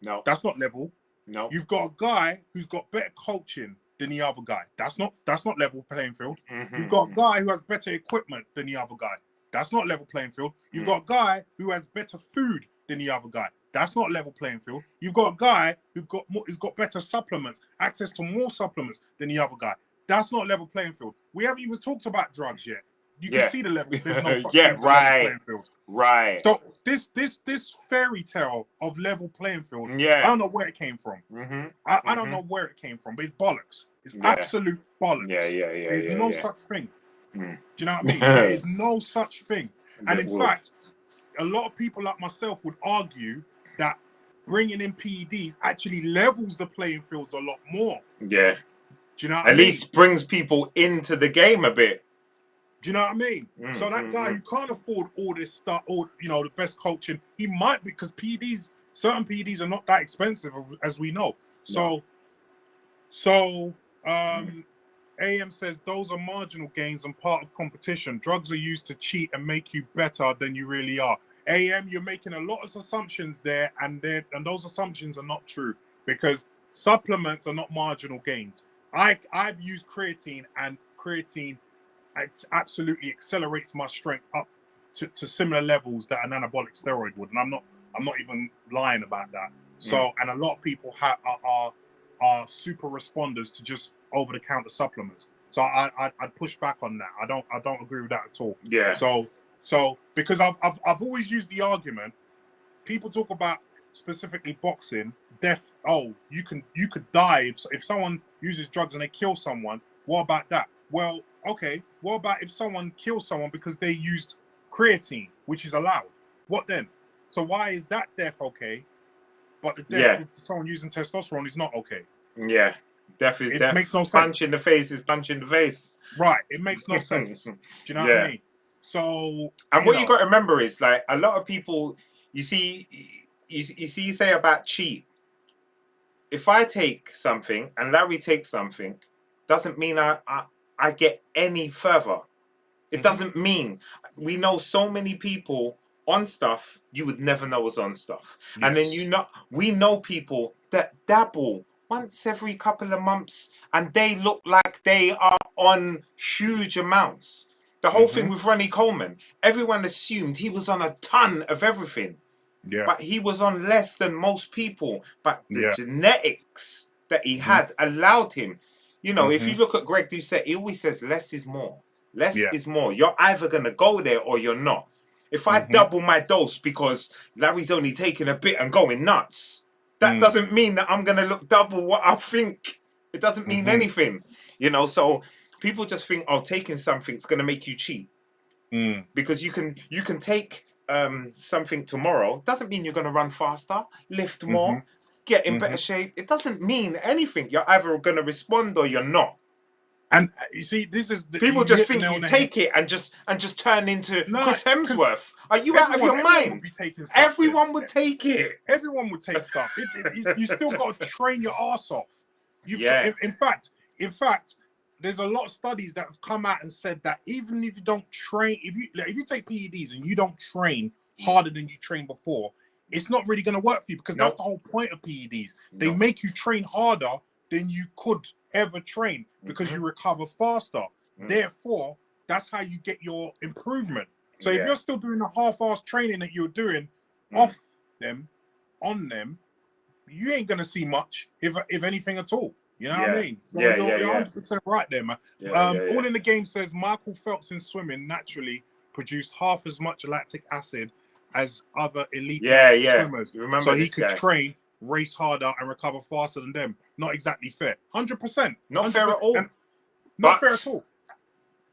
No. That's not level. No. You've got a guy who's got better coaching than the other guy. That's not level playing field. You've got a guy who has better equipment than the other guy. That's not level playing field. You've got a guy who has better food than the other guy. That's not level playing field. You've got a guy who's got better supplements, access to more supplements than the other guy. That's not level playing field. We haven't even talked about drugs yet. You can see the level. There's no such thing as level playing field. Right. So this fairy tale of level playing field, yeah, I don't know where it came from. I don't know where it came from, but it's bollocks. It's absolute bollocks. There's no such thing. Do you know what I mean? There is no such thing. And in fact, a lot of people like myself would argue that bringing in PEDs actually levels the playing fields a lot more. Yeah. Do you know what I mean? At least brings people into the game a bit. Do you know what I mean? So that guy who can't afford all this stuff, or the best coaching, he might, because certain PEDs are not that expensive, as we know. AM says those are marginal gains and part of competition. Drugs are used to cheat and make you better than you really are. AM, you're making a lot of assumptions there, and those assumptions are not true, because supplements are not marginal gains. I've used creatine, and creatine absolutely accelerates my strength up to similar levels that an anabolic steroid would, and I'm not even lying about that. So, and a lot of people are super responders to just over-the-counter supplements. So I'd push back on that. I don't agree with that at all. Yeah. So because I've always used the argument, people talk about specifically boxing, death. Oh, you could die if someone uses drugs and they kill someone. What about that? Well, okay. What about if someone kills someone because they used creatine, which is allowed? What then? So why is that death okay, but the death of someone using testosterone is not okay? Yeah. Death is death. Makes no sense. Punch in the face is punch in the face. Right. It makes no sense. Do you know what I mean? So, and what you got to remember is, like, a lot of people, you say about cheat. If I take something and Larry takes something, doesn't mean I get any further. It doesn't mean. We know so many people on stuff you would never know was on stuff. Yes. And then we know people that dabble once every couple of months and they look like they are on huge amounts. The whole thing with Ronnie Coleman, everyone assumed he was on a ton of everything. Yeah. But he was on less than most people. But the genetics that he had allowed him. If you look at Greg Doucette, he always says less is more. Less is more. You're either going to go there or you're not. If I double my dose because Larry's only taking a bit and going nuts, that doesn't mean that I'm going to look double what I think. It doesn't mean anything, you know. So people just think, oh, taking something's going to make you cheat. Because you can take something tomorrow. Doesn't mean you're going to run faster, lift more, get in better shape. It doesn't mean anything. You're either going to respond or you're not. And you see, this is people just think you take it and just turn into Chris Hemsworth. Are you out of your mind? Everyone would take it. Everyone would take stuff. You still got to train your ass off. In fact, there's a lot of studies that have come out and said that even if you don't train, if you take PEDs and you don't train harder than you trained before, it's not really going to work for you, because that's the whole point of PEDs. They make you train harder than you could ever train, because you recover faster. Therefore, that's how you get your improvement. So if you're still doing the half-assed training that you're doing off them, on them, you ain't gonna see much, if anything at all. You know what I mean? You're 100% right there, man. All in the Game says Michael Phelps in swimming naturally produced half as much lactic acid as other elite swimmers. Remember, so he could train, race harder, and recover faster than them. Not exactly fair. 100%. Not fair at all. Not fair at all.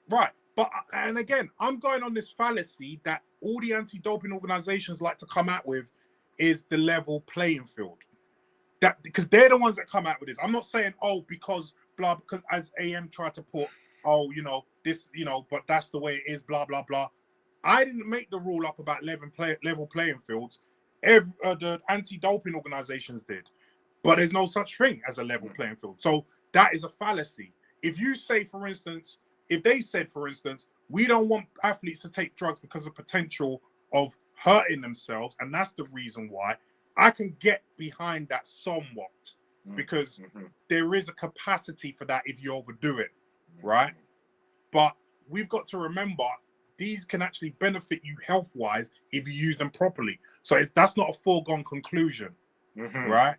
Right. But, and again, I'm going on this fallacy that all the anti-doping organizations like to come out with is the level playing field. That, because they're the ones that come out with this. I'm not saying, oh, because as AM tried to put, oh, you know, this, you know, but that's the way it is, blah, blah, blah. I didn't make the rule up about level playing fields. The anti-doping organizations did. But there's no such thing as a level playing field. So that is a fallacy. If you say, for instance, if they said, for instance, we don't want athletes to take drugs because of potential of hurting themselves, and that's the reason why, I can get behind that somewhat, because there is a capacity for that if you overdo it, right? But we've got to remember, these can actually benefit you health-wise if you use them properly. So that's not a foregone conclusion, right?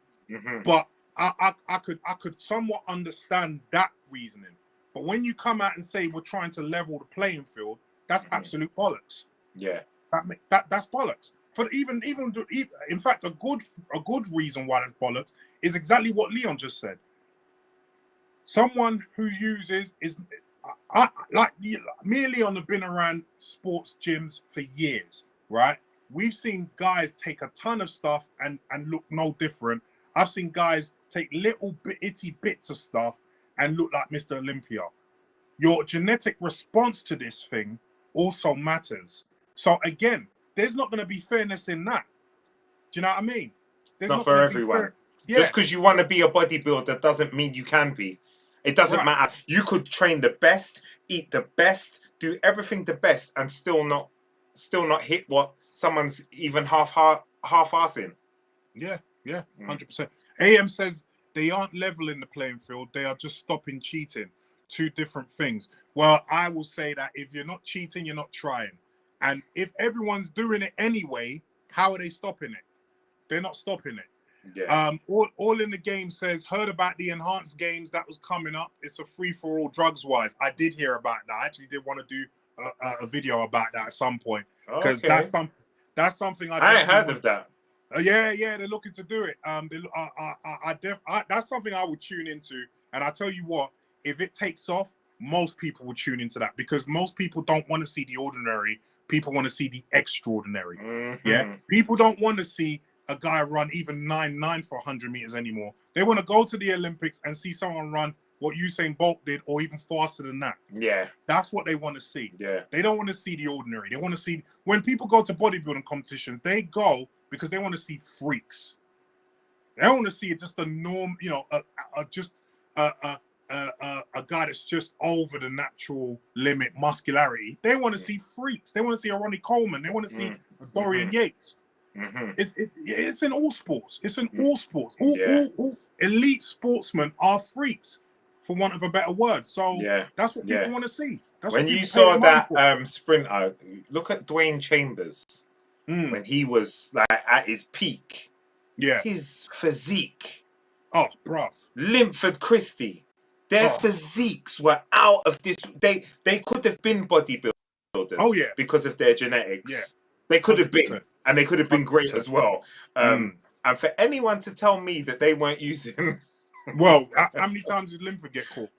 But I could somewhat understand that reasoning. But when you come out and say we're trying to level the playing field, that's absolute bollocks. Yeah, that's bollocks. For even in fact, a good reason why that's bollocks is exactly what Leon just said. Someone who uses like me and Leon have been around sports gyms for years, right? We've seen guys take a ton of stuff and look no different. I've seen guys take little itty bits of stuff and look like Mr. Olympia. Your genetic response to this thing also matters. So again, there's not going to be fairness in that. Do you know what I mean? It's not for everyone. Just because you want to be a bodybuilder doesn't mean you can be. It doesn't matter. You could train the best, eat the best, do everything the best, and still not hit what someone's even half-assing. Yeah, 100%. AM says they aren't leveling the playing field; they are just stopping cheating. Two different things. Well, I will say that if you're not cheating, you're not trying. And if everyone's doing it anyway, how are they stopping it? They're not stopping it. Yeah. All in the Game says, heard about the enhanced games that was coming up. It's a free-for-all drugs-wise. I did hear about that. I actually did want to do a video about that at some point, because that's something I ain't heard of that. Yeah, they're looking to do it. That's something I would tune into. And I tell you what, if it takes off, most people will tune into that, because most people don't want to see the ordinary. People want to see the extraordinary. Yeah, people don't want to see a guy run even 9.9 for 100 meters anymore. They want to go to the Olympics and see someone run what Usain Bolt did, or even faster than that. Yeah, that's what they want to see. Yeah, they don't want to see the ordinary. They want to see, when people go to bodybuilding competitions, they go because they want to see freaks. They don't want to see just a norm, you know, just a guy that's just over the natural limit muscularity. They want to see freaks. They want to see a Ronnie Coleman. They want to see a Dorian Yates. It's in all sports. It's in all sports. All elite sportsmen are freaks, for want of a better word. So that's what people want to see. That's when you saw that sprinter, look at Dwayne Chambers when he was like at his peak. Yeah, his physique. Oh, bruv. Linford Christie. Their physiques were out of this. They could have been bodybuilders. Oh yeah, because of their genetics. They could have been, 100%. and they could have been great 100%. as well. And for anyone to tell me that they weren't using, Well, how many times did Linford get caught?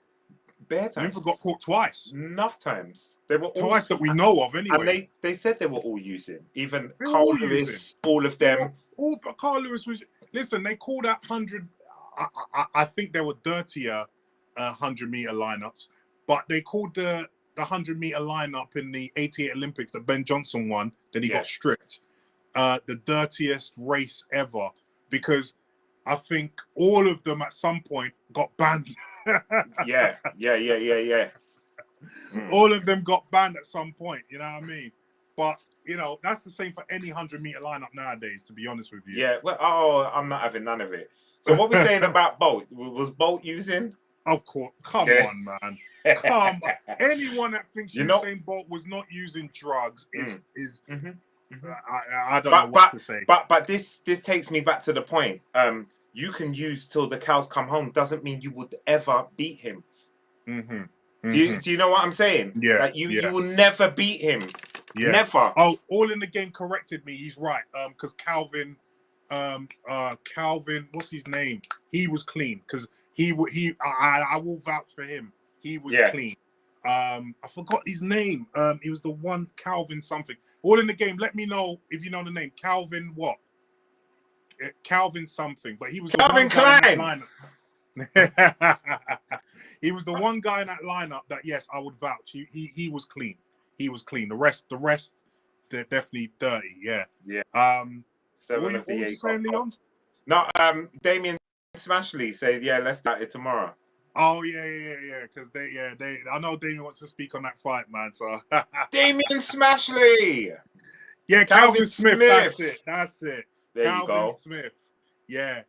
bare times, Linford got caught twice. enough times. They were all, Twice that we know of, anyway. and they said they were all using. Even They were Carl all Lewis, using. all of them. But Carl Lewis was. Listen, they called out 100. I think there were dirtier 100-meter lineups, but they called the 100-meter lineup in the '88 Olympics that Ben Johnson won, that he got stripped, the dirtiest race ever, because I think all of them at some point got banned. Yeah. All of them got banned at some point, you know what I mean? But, you know, that's the same for any 100-meter lineup nowadays, to be honest with you. Yeah, well, I'm not having none of it. So what we're saying about Bolt, was Bolt using? Of course. Come on, man. Come on. Anyone that thinks Usain Bolt was not using drugs is I don't know what to say. But this takes me back to the point. You can use till the cows come home doesn't mean you would ever beat him. Do you know what I'm saying? Yeah. Like you will never beat him. Yeah. Never. Oh, All in the Game corrected me. He's right. Because Calvin, what's his name? He was clean because I will vouch for him. He was clean. I forgot his name. He was the one Calvin something. All in the Game. Let me know if you know the name. Calvin what? Calvin something. But he was Calvin the one Klein. guy in that lineup. He was the one guy in that lineup that yes, I would vouch. He was clean. He was clean. The rest, they're definitely dirty. Yeah. Yeah. 7 of the 8 saying, Leon? No, Damien Smashley said, yeah, let's start it tomorrow. Oh yeah. Because they. I know Damien wants to speak on that fight, man. So Damien Smashley. Yeah, Calvin Smith. That's it. There Calvin you go. Smith. Yeah.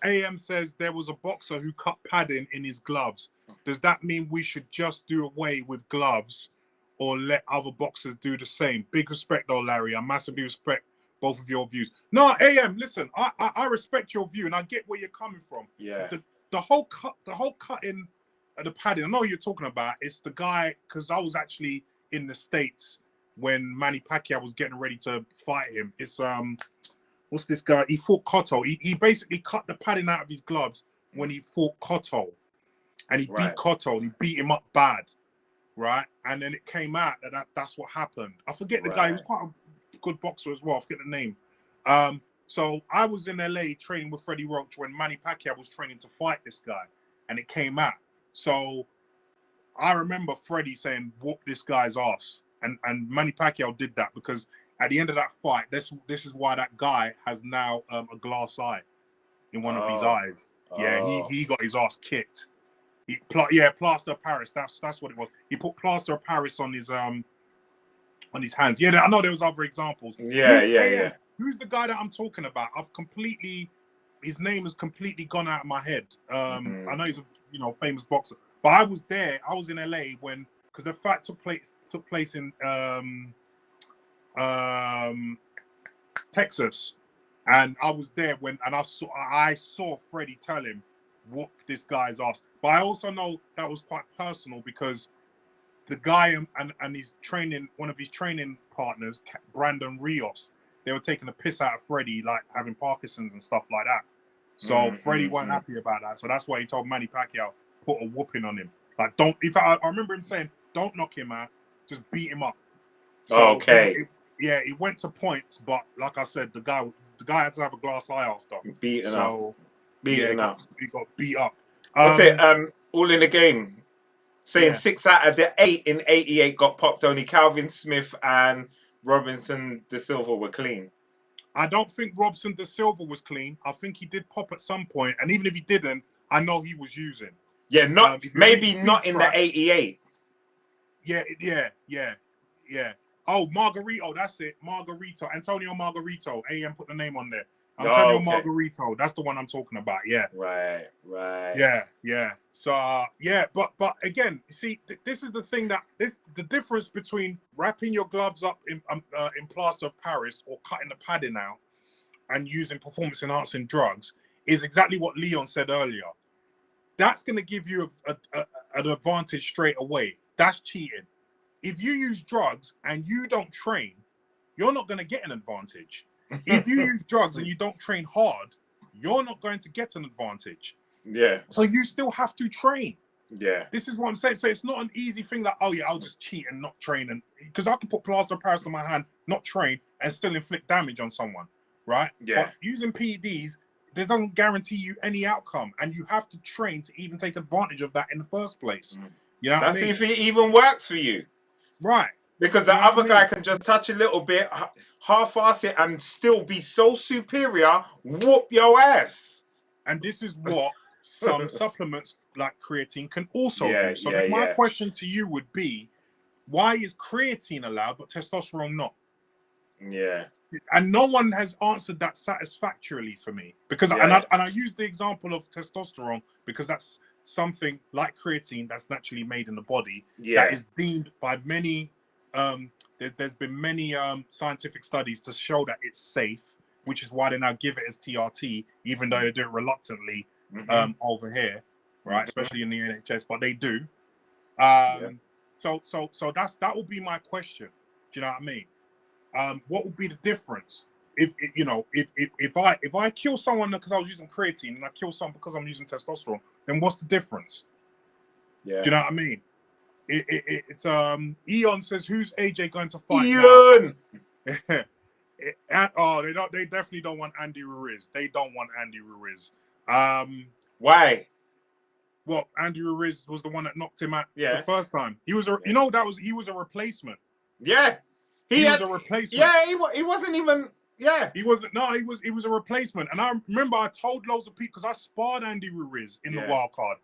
AM says there was a boxer who cut padding in his gloves. Does that mean we should just do away with gloves or let other boxers do the same? Big respect though, Larry. I massively respect both of your views. No, AM, listen, I respect your view and I get where you're coming from. Yeah. The whole cutting the padding, I know what you're talking about. It's the guy, because I was actually in the States when Manny Pacquiao was getting ready to fight him. It's what's this guy? He fought Cotto. He basically cut the padding out of his gloves when he fought Cotto. And he beat Cotto and he beat him up bad. Right? And then it came out that's what happened. I forget the guy. He was quite a good boxer as well. I forget the name. So I was in LA training with Freddie Roach when Manny Pacquiao was training to fight this guy. And it came out. So I remember Freddie saying, whoop this guy's ass. And Manny Pacquiao did that because at the end of that fight, this is why that guy has now a glass eye in one of his eyes. Yeah, he got his ass kicked. Plaster of Paris. That's what it was. He put plaster of Paris on his hands. Yeah, I know there was other examples. Yeah. Who's the guy that I'm talking about? His name has completely gone out of my head. I know he's a famous boxer, but I was there. I was in LA because the fight took place in Texas, and I was there and I saw Freddie tell him, whoop this guy's ass. But I also know that was quite personal because the guy and his one of his training partners, Brandon Rios, they were taking a piss out of Freddie, like having Parkinson's and stuff like that. So Freddie wasn't happy about that. So that's why he told Manny Pacquiao, put a whooping on him. Like, I remember him saying, don't knock him out, just beat him up. So it went to points, but like I said, the guy had to have a glass eye after. Beaten up. He got beat up. What's it? All in the Game. Saying 6 out of the 8 in 88 got popped. Only Calvin Smith and Robinson De Silva were clean. I don't think Robson De Silva was clean. I think he did pop at some point, and even if he didn't, I know he was using. Yeah, maybe not in the 88. Yeah. Oh, Margarito, that's it. Antonio Margarito. AM put the name on there. Antonio Margarito. That's the one I'm talking about. Yeah. Right. Yeah. So but again, see, this is the thing the difference between wrapping your gloves up in plaster of Paris or cutting the padding out and using performance enhancing drugs is exactly what Leon said earlier. That's going to give you an advantage straight away. That's cheating. if you use drugs and you don't train, you're not going to get an advantage. If you use drugs and you don't train hard, you're not going to get an advantage. Yeah. So you still have to train. Yeah. This is what I'm saying. So it's not an easy thing that, oh yeah, I'll just cheat and not train. And because I can put plaster of Paris on my hand, not train, and still inflict damage on someone, right? Yeah. But using PEDs, this doesn't guarantee you any outcome. And you have to train to even take advantage of that in the first place. You know what I mean? That's if it even works for you. Right. Because the other guy can just touch a little bit, half-ass it, and still be so superior, whoop your ass. And this is what some supplements like creatine can also do. So my question to you would be, why is creatine allowed but testosterone not? Yeah. And no one has answered that satisfactorily for me. Because and I use the example of testosterone because that's something like creatine that's naturally made in the body that is deemed by many there's been many scientific studies to show that it's safe, which is why they now give it as TRT, even though they do it reluctantly over here, right? Especially in the NHS, but they do. So that will be my question. Do you know what I mean? What would be the difference if I kill someone because I was using creatine and I kill someone because I'm using testosterone? Then what's the difference? Yeah. Do you know what I mean? It's Eon says, who's AJ going to fight Eon! now? They definitely don't want Andy Ruiz. They don't want Andy Ruiz. Why? Well, Andy Ruiz was the one that knocked him out the first time. He was he was a replacement. Yeah. He was a replacement. Yeah, he wasn't even He wasn't he was a replacement. And I remember I told loads of people because I sparred Andy Ruiz in the wild card.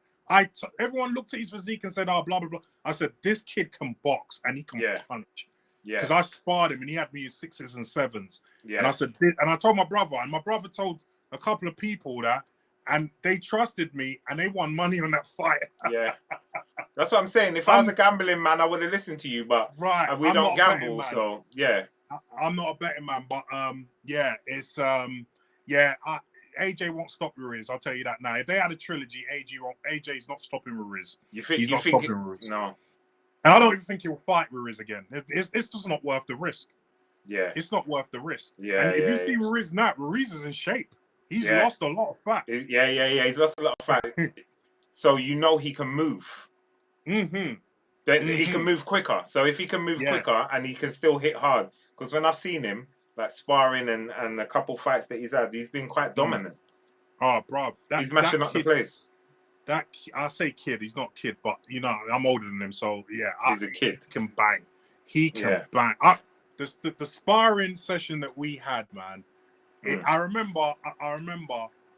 Everyone looked at his physique and said, oh, blah, blah, blah. I said, this kid can box and he can punch. Yeah. Because I sparred him and he had me in 6s and 7s. Yeah. And I said, and I told my brother, and my brother told a couple of people that, and they trusted me and they won money on that fight. Yeah. That's what I'm saying. If I was a gambling man, I would have listened to you, but we don't gamble, so yeah. I'm not a betting man, but it's AJ won't stop Ruiz. I'll tell you that now. If they had a trilogy, AJ's not stopping Ruiz. He's not stopping Ruiz. No. And I don't even think he'll fight Ruiz again. It's just not worth the risk. Yeah. It's not worth the risk. Yeah. And if you see Ruiz now, Ruiz is in shape. He's lost a lot of fat. Yeah. He's lost a lot of fat. So he can move. He can move quicker. So if he can move quicker and he can still hit hard, because when I've seen him like sparring and a couple fights that he's had, he's been quite dominant. Oh, bruv, he's mashing up the place. I say kid, he's not kid, but I'm older than him, so he's a kid. He can bang. He can bang. The sparring session that we had, man. I remember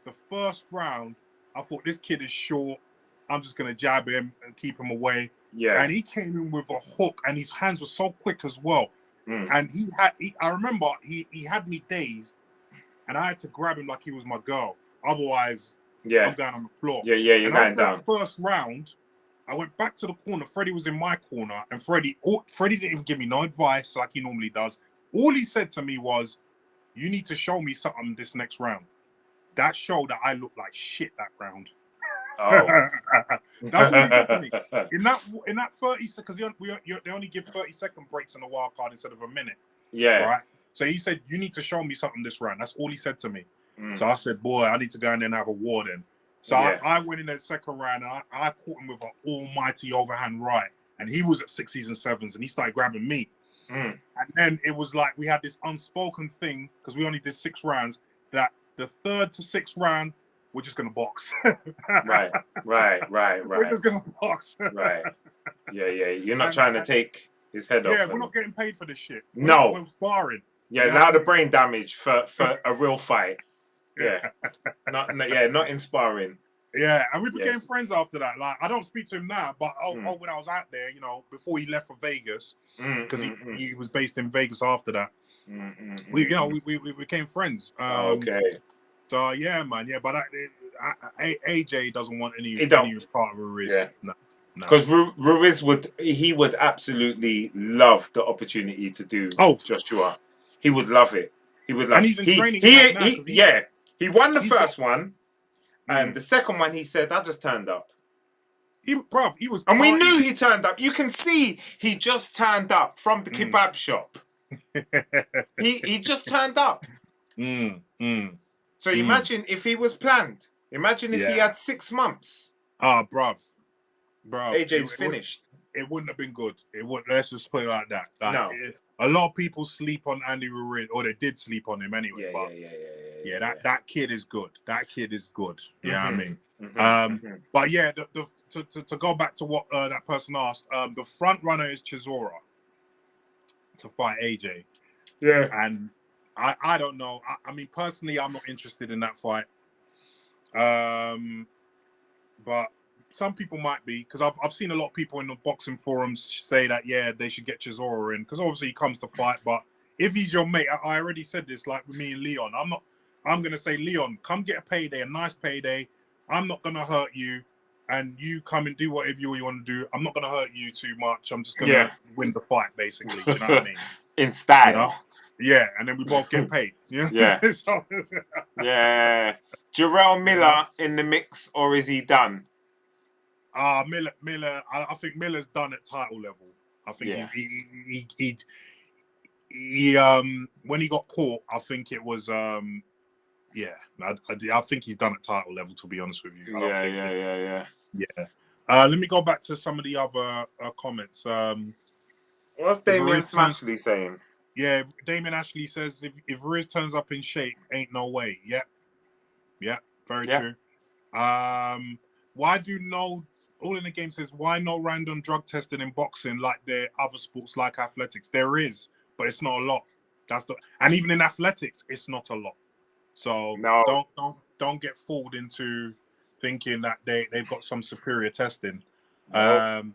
the first round. I thought this kid is short. I'm just gonna jab him and keep him away. Yeah. And he came in with a hook, and his hands were so quick as well. And I remember he had me dazed, and I had to grab him like he was my girl. Otherwise, I'm going on the floor. Yeah, you're going down. First round, I went back to the corner. Freddie was in my corner, and Freddie didn't even give me no advice like he normally does. All he said to me was, "You need to show me something this next round." That showed that I looked like shit that round. Oh. That's what he said to me. In that 30 seconds, they only give 30-second breaks in the wild card instead of a minute. Yeah. Right. So he said, "You need to show me something this round." That's all he said to me. So I said, "Boy, I need to go in there and have a war then." So I went in the second round and I caught him with an almighty overhand right, and he was at 6s and 7s, and he started grabbing me. And then it was like we had this unspoken thing because we only did 6 rounds that the 3rd to 6th round, we're just gonna box. Right. We're just gonna box. Right. Yeah. You're not trying to take his head off. Yeah, we're not getting paid for this shit. We're sparring. Yeah, now the brain damage for a real fight. Yeah. Not inspiring. Yeah, and we became friends after that. Like, I don't speak to him now, but when I was out there, before he left for Vegas, because he was based in Vegas after that. We became friends. Okay. So yeah, man, but AJ doesn't want any part of Ruiz. Yeah. No. Because Ruiz would absolutely love the opportunity to do Joshua. He would love it. He would love. And he's in training right now. He won the first one, and the second one he said, "I just turned up." he was. And we partying. knew he turned up. You can see he just turned up from the kebab shop. He just turned up. So imagine if he was planned. Imagine if he had 6 months. Ah, bruv. AJ's finished. It wouldn't have been good. It would. Let's just put it like that. Like, No. A lot of people sleep on Andy Ruiz, or they did sleep on him anyway. That kid is good. That kid is good. Yeah, I mean. But yeah, to go back to what that person asked, the front runner is Chisora to fight AJ. Yeah. And I don't know. I mean, personally, I'm not interested in that fight. But some people might be, because I've seen a lot of people in the boxing forums say that they should get Chisora in, because obviously he comes to fight. But if he's your mate, I already said this, like with me and Leon, I'm gonna say, Leon, come get a payday, a nice payday. I'm not gonna hurt you, and you come and do whatever you want to do. I'm not gonna hurt you too much. I'm just gonna win the fight, basically. Do you know what I mean? In style. You know? Yeah, and then we both get paid. Yeah. Yeah. Jarrell Miller in the mix, or is he done? Miller. I think Miller's done at title level. I think he when he got caught, I think it was I think he's done at title level, to be honest with you. Yeah. Let me go back to some of the other comments. What's Damien Ashley saying? Yeah, Damien Ashley says if Riz turns up in shape, ain't no way. Yeah, very true. Why do no all in the game says why no random drug testing in boxing like there other sports like athletics? There is, but it's not a lot. And even in athletics, it's not a lot. So don't get fooled into thinking that they've got some superior testing. AM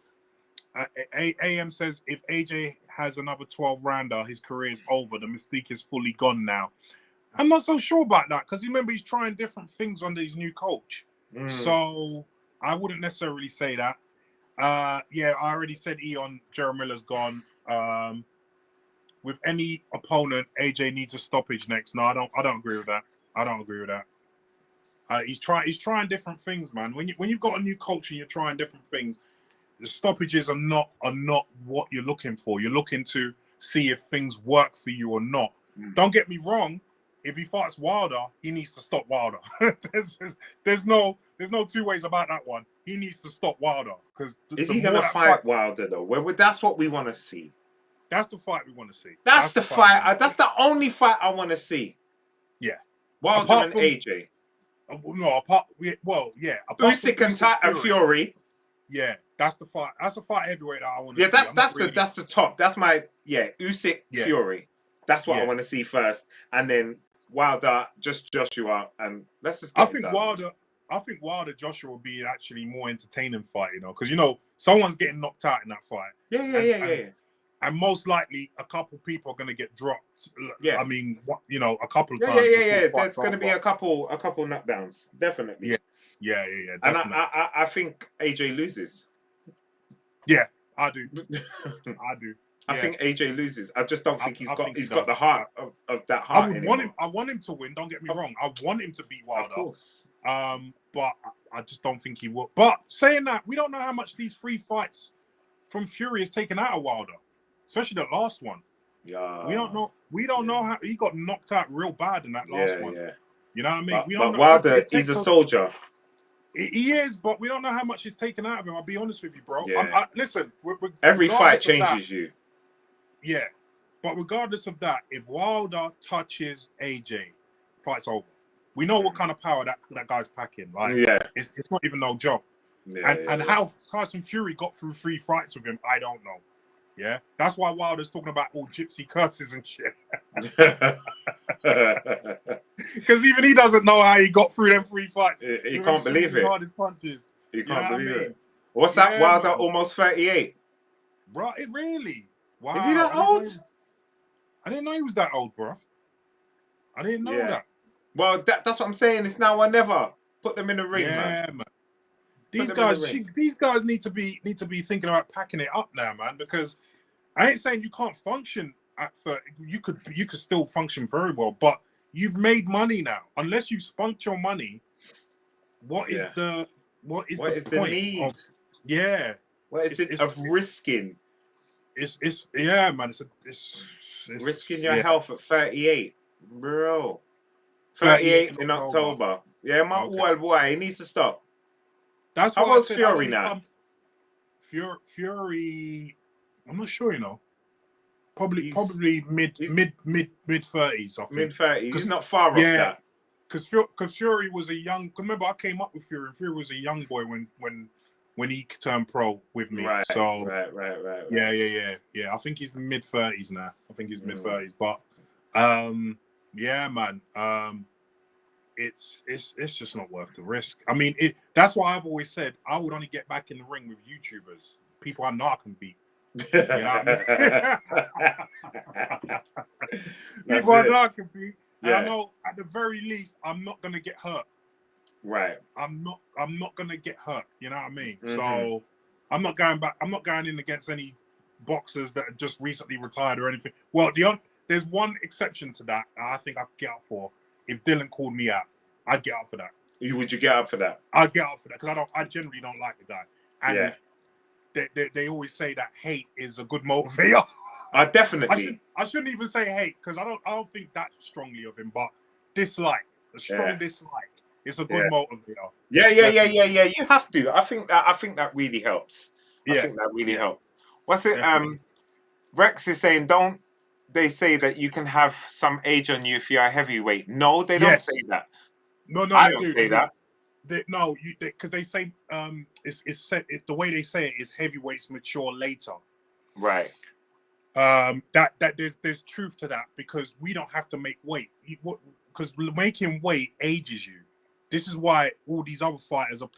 says if AJ has another 12 rounder, his career is over. The mystique is fully gone now. I'm not so sure about that, because remember he's trying different things under his new coach. So I wouldn't necessarily say that. I already said Jerry Miller's gone. With any opponent, AJ needs a stoppage next. No, I don't agree with that. He's trying different things, man. When you've got a new coach and you're trying different things, the stoppages are not what you're looking for. You're looking to see if things work for you or not. Don't get me wrong. If he fights Wilder, he needs to stop Wilder. there's no two ways about that one. He needs to stop Wilder, because is he gonna fight Wilder though? That's what we want to see. That's the fight we want to see. That's the fight. That's the only fight I want to see. Yeah, Wilder and AJ. Usyk and Fury. Yeah, that's the fight. That's the fight heavyweight that I want to see. That's the top. That's my Usyk Fury. That's what I want to see first, and then Wilder, just Joshua, and let's just. I think Wilder Joshua will be actually more entertaining fight, because someone's getting knocked out in that fight. Yeah. And most likely a couple people are going to get dropped. I mean, a couple of times. Yeah. There's going to be a couple knockdowns, definitely. Yeah. And I think AJ loses. Yeah, I do. I think AJ loses. I just don't think he's got the heart of that heart. I want him to win. Don't get me wrong. I want him to beat Wilder. Of course. But I just don't think he will. But saying that, we don't know how much these 3 fights from Fury has taken out of Wilder, especially the last one. Yeah. We don't know how he got knocked out real bad in that last one. Yeah. You know what I mean? But Wilder, he's a soldier. He is, but we don't know how much he's taken out of him. I'll be honest with you, bro. Yeah. Listen, every fight changes you. Yeah, but regardless of that, if Wilder touches AJ, fight's over. We know what kind of power that guy's packing. Like, it's not even no joke. And how Tyson Fury got through 3 fights with him, I don't know. Yeah, that's why Wilder's talking about all gypsy curses and shit. Because even he doesn't know how he got through them 3 fights. He can't believe it. Hardest punches. He can't believe it. What's that? Wilder almost 38. Bro, it really? Wow. Is he that old? I didn't know he was that old, bro. I didn't know that. Well, that's what I'm saying. It's now or never. Put them in the ring, man. These guys need to be thinking about packing it up now, man. Because I ain't saying you can't function you could still function very well, but you've made money now. Unless you've spunked your money, what is the point? The need? Yeah. What is it of risking? It's yeah, man. It's Risking your yeah. health at 38, bro. 38 38 in October. Yeah, my Okay. boy, he needs to stop. That's How why I old's said I Fury only now? come Fury. I'm not sure, you know. Probably He's mid 30s, I think. mid 30s. He's Cause not far off yeah, that. because Fury was a young. Remember, I came up with Fury, and Fury was a young boy when he turned pro with me. Right. So yeah. I think he's mid 30s now. I think he's mid 30s, but yeah, man. It's just not worth the risk. I mean, that's why I've always said I would only get back in the ring with YouTubers, people I know I can beat. You know what I mean? People I know I can beat, and I know at the very least I'm not gonna get hurt. Right. I'm not gonna get hurt. You know what I mean? So I'm not going back. I'm not going in against any boxers that are just recently retired or anything. Well, there's one exception to that. I think I could get up for. If Dylan called me out, I'd get up for that. Would you get up for that? I'd get up for that because I generally don't like the guy. And yeah. they always say that hate is a good motivator. Definitely. I shouldn't even say hate because I don't think that strongly of him, but dislike, a strong dislike. It's a good motivator. Yeah. You have to. I think that really helps. I think that really helps. What's it? Definitely. Rex is saying, don't they say that you can have some age on you if you're a heavyweight? No, they don't say that. No, I they don't do. say that. Because they say the way they say it is heavyweights mature later. Right. That there's truth to that because we don't have to make weight. Because making weight ages you. This is why all these other fighters are.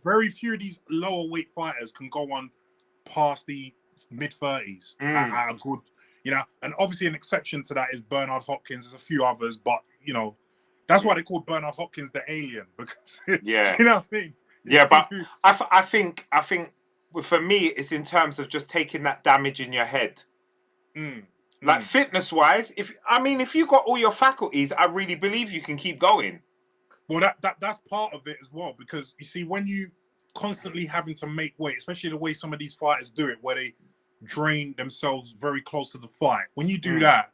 Very few of these lower weight fighters can go on past the mid 30s at a good, you know. And obviously an exception to that is Bernard Hopkins. There's a few others, but you know, that's why they called Bernard Hopkins the alien because you know what I mean. Yeah, but I think for me it's in terms of just taking that damage in your head. Like fitness wise, if you got all your faculties, I really believe you can keep going. Well, that's part of it as well, because you see, when you constantly having to make weight, especially the way some of these fighters do it, where they drain themselves very close to the fight. When you do that,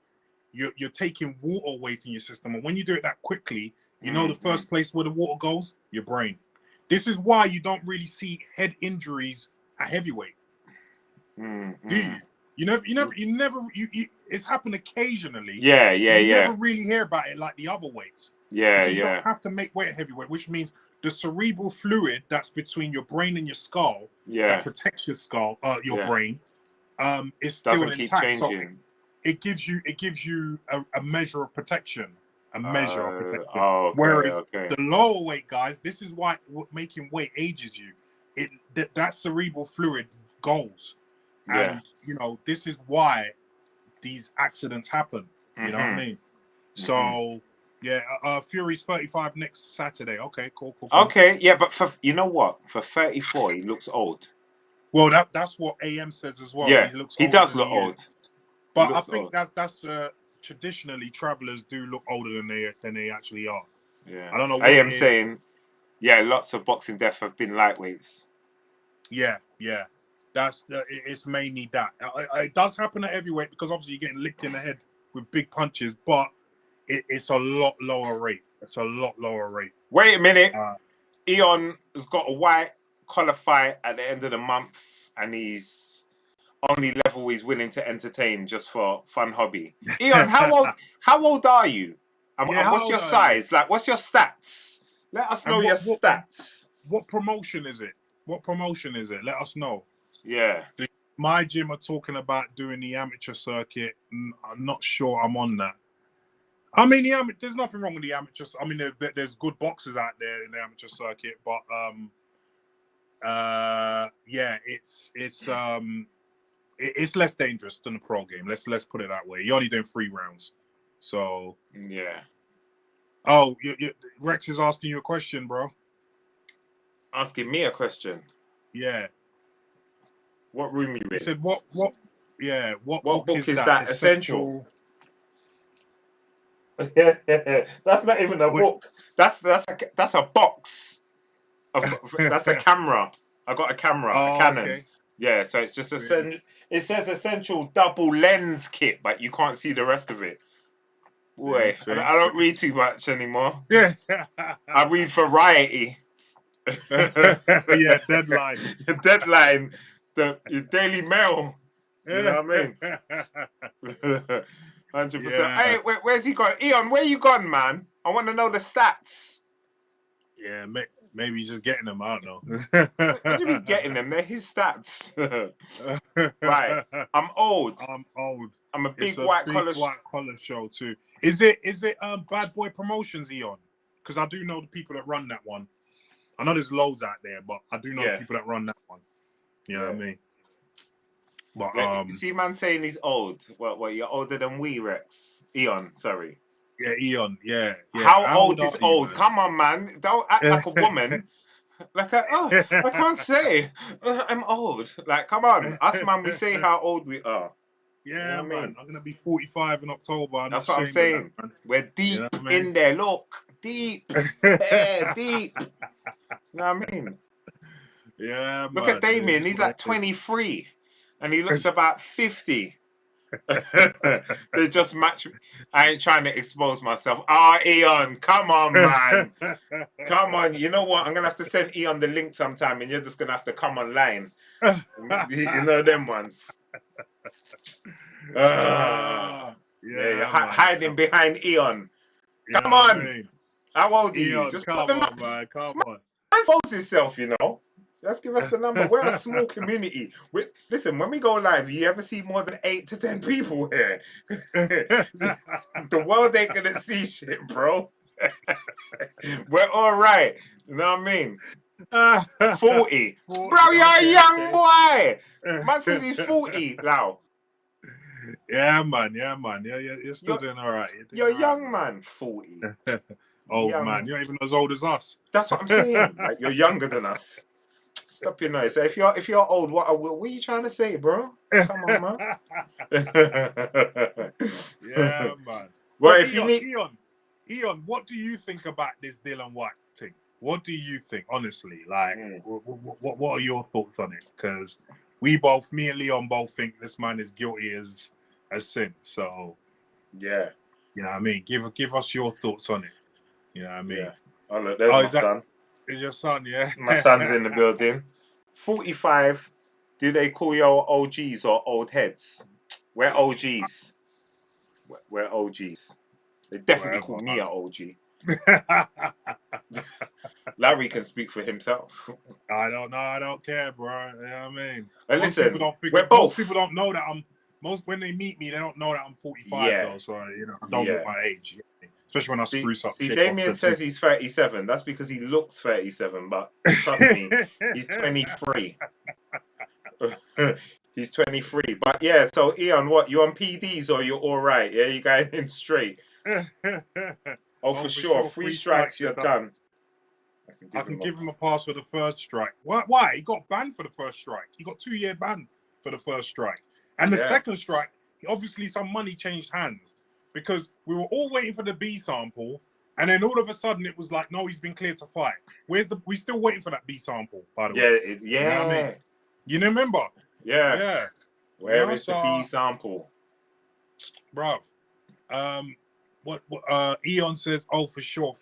you're taking water away from your system, and when you do it that quickly, you know the first place where the water goes, your brain. This is why you don't really see head injuries at heavyweight. Do you? You never. It's happened occasionally. You never really hear about it like the other weights. Because you don't have to make weight at heavyweight, which means the cerebral fluid that's between your brain and your skull that protects your skull, your brain, is still intact. So it gives you a measure of protection. Whereas the lower weight guys, this is why making weight ages you. That cerebral fluid goes. And you know, this is why these accidents happen. You know what I mean? So Fury's 35 next Saturday. Okay, cool. Okay, yeah, but for you know what? For 34, he looks old. Well, that's what AM says as well. Yeah, he does look old. old. But I think that's traditionally travelers do look older than they actually are. Yeah, I don't know. AM saying, lots of boxing deaths have been lightweights. Yeah. It's mainly that. It does happen at heavyweight because obviously you're getting licked in the head with big punches, but it's a lot lower rate. Wait a minute. Eon has got a white collar fight at the end of the month, and he's only level he's willing to entertain just for fun hobby. Eon, how old are you? And what's your size? Like, what's your stats? Let us know your stats. What promotion is it? Let us know. Yeah. My gym are talking about doing the amateur circuit. I'm not sure I'm on that. I mean, there's nothing wrong with the amateurs. I mean, there's good boxers out there in the amateur circuit, but it's less dangerous than the pro game. Let's put it that way. You're only doing 3 rounds, so yeah. Oh, Rex is asking you a question, bro. Asking me a question. Yeah. What room you in? He said, "What book is that essential?" That's not even a book. That's a box. That's a camera. I got a camera, a Oh, Canon. okay. Yeah, so it's just Really? it says essential double lens kit, but you can't see the rest of it. Boy, See, I don't read too much anymore. Yeah. I read Variety. Yeah, Deadline. Deadline, the Daily Mail. You know what I mean? 100%. Yeah. Hey, where's he gone? Eon, where you gone, man? I want to know the stats. Yeah, maybe he's just getting them. I don't know. What do you mean getting them? They're his stats. Right. I'm old. I'm old. I'm a It's big a white big collar. white collar show too. Is it Bad Boy Promotions, Eon? Because I do know the people that run that one. I know there's loads out there, but I do know the people that run that one. You know what I mean? But See, man, saying he's old. What? You're older than we, Rex. Eon, sorry. yeah, Eon, yeah. How old are is you, old? man? Come on, man. Don't act like a woman. I can't say. I'm old. Like, come on. Us, man, we say how old we are. Yeah, You know what man. I mean? I'm gonna be 45 in October. I'm That's not what I'm ashamed of saying. that, man. We're deep You know what I mean? in there. Look, deep. Yeah, deep. You know what I mean? Yeah, Look man. at Damien. It is He's what like it is. 23, and he looks about 50. They just match. I ain't trying to expose myself. Eon, come on, man. Come on. You know what? I'm gonna have to send Eon the link sometime, and you're just gonna have to come online. You know them ones. Yeah, you're hiding behind Eon. Come on. I mean? How old are you? Eon, Just come put the on, man. Come on. expose yourself, you know. Just give us the number. We're a small community. Listen, when we go live, you ever see more than 8 to 10 people here? The world ain't gonna see shit, bro. We're all right. You know what I mean? 40. Bro, you're a young boy. Man says he's 40 now. Yeah, man. You're still doing all right. You're a young man, 40. Old young man. You're not even as old as us. That's what I'm saying. Like, you're younger than us. Stop your noise. So if you're old, what are you trying to say, bro? Come on, man. Yeah, man. Well, So, if you need Eon, what do you think about this Dillian Whyte thing? What do you think, honestly? Like, what are your thoughts on it? Because me and Leon both think this man is guilty as sin. So, yeah, you know what I mean. Give us your thoughts on it. You know what I mean. Yeah. Oh look, there's my son. Is your son? Yeah. My son's in the building. 45. Do they call you OGs or old heads? We're OGs. We're OGs. They definitely call me an OG. Larry can speak for himself. I don't know. I don't care, bro. You know what I mean? But listen, most people don't know that when they meet me, they don't know that I'm 45 though. So I don't look my age. Especially when I spruce up. See, Damien says he's 37. That's because he looks 37, but trust me, he's 23. He's 23. But yeah, so Eon, what? You on PDs or you're all right? Yeah, you going in straight? Oh, for sure. 3 strikes, you're done. I can give him a pass for the first strike. Why? He got banned for the first strike. He got 2-year ban for the first strike. And the second strike, obviously some money changed hands because we were all waiting for the B sample. And then all of a sudden it was like, no, he's been cleared to fight. We're still waiting for that B sample, by the way. Yeah. You know what I mean? You remember? Yeah. Where is the B sample? Bruv. What Eon says, for sure,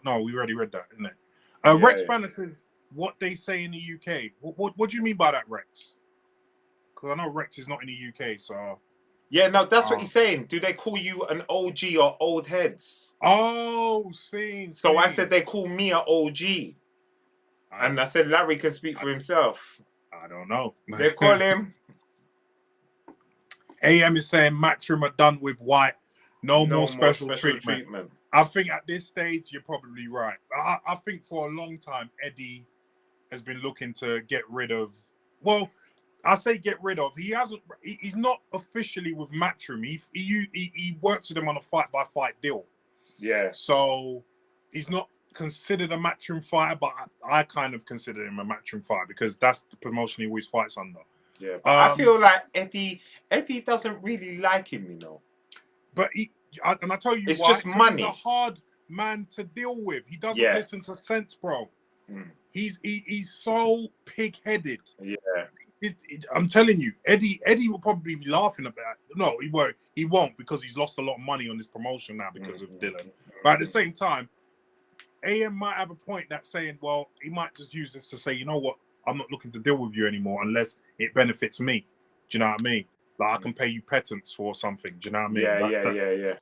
no, we already read that, isn't it? Rex Banner says, what they say in the UK. What do you mean by that, Rex? Because I know Rex is not in the UK, so... Yeah, no, that's what he's saying. Do they call you an OG or old heads? Oh, So I said they call me an OG. And I said Larry can speak for himself. I don't know. They call him... AM is saying Matchroom are done with White. No more special treatment. I think at this stage, you're probably right. I think for a long time, Eddie has been looking to get rid of... Well, I say get rid of. He's not officially with Matchroom. He works with them on a fight-by-fight deal. Yeah. So he's not considered a Matchroom fighter, but I kind of consider him a Matchroom fighter because that's the promotion he always fights under. Yeah, but I feel like Eddie doesn't really like him, you know. But I tell you it's why. Just money. He's a hard man to deal with. He doesn't listen to sense, bro. He's so pig-headed. Yeah. I'm telling you, Eddie will probably be laughing about it. No, he won't. He won't, because he's lost a lot of money on his promotion now because of Dillian. But at the same time, AM might have a point that saying, well, he might just use this to say, you know what, I'm not looking to deal with you anymore unless it benefits me. Do you know what I mean? Like, I can pay you pittance for something. Do you know what I mean? Yeah.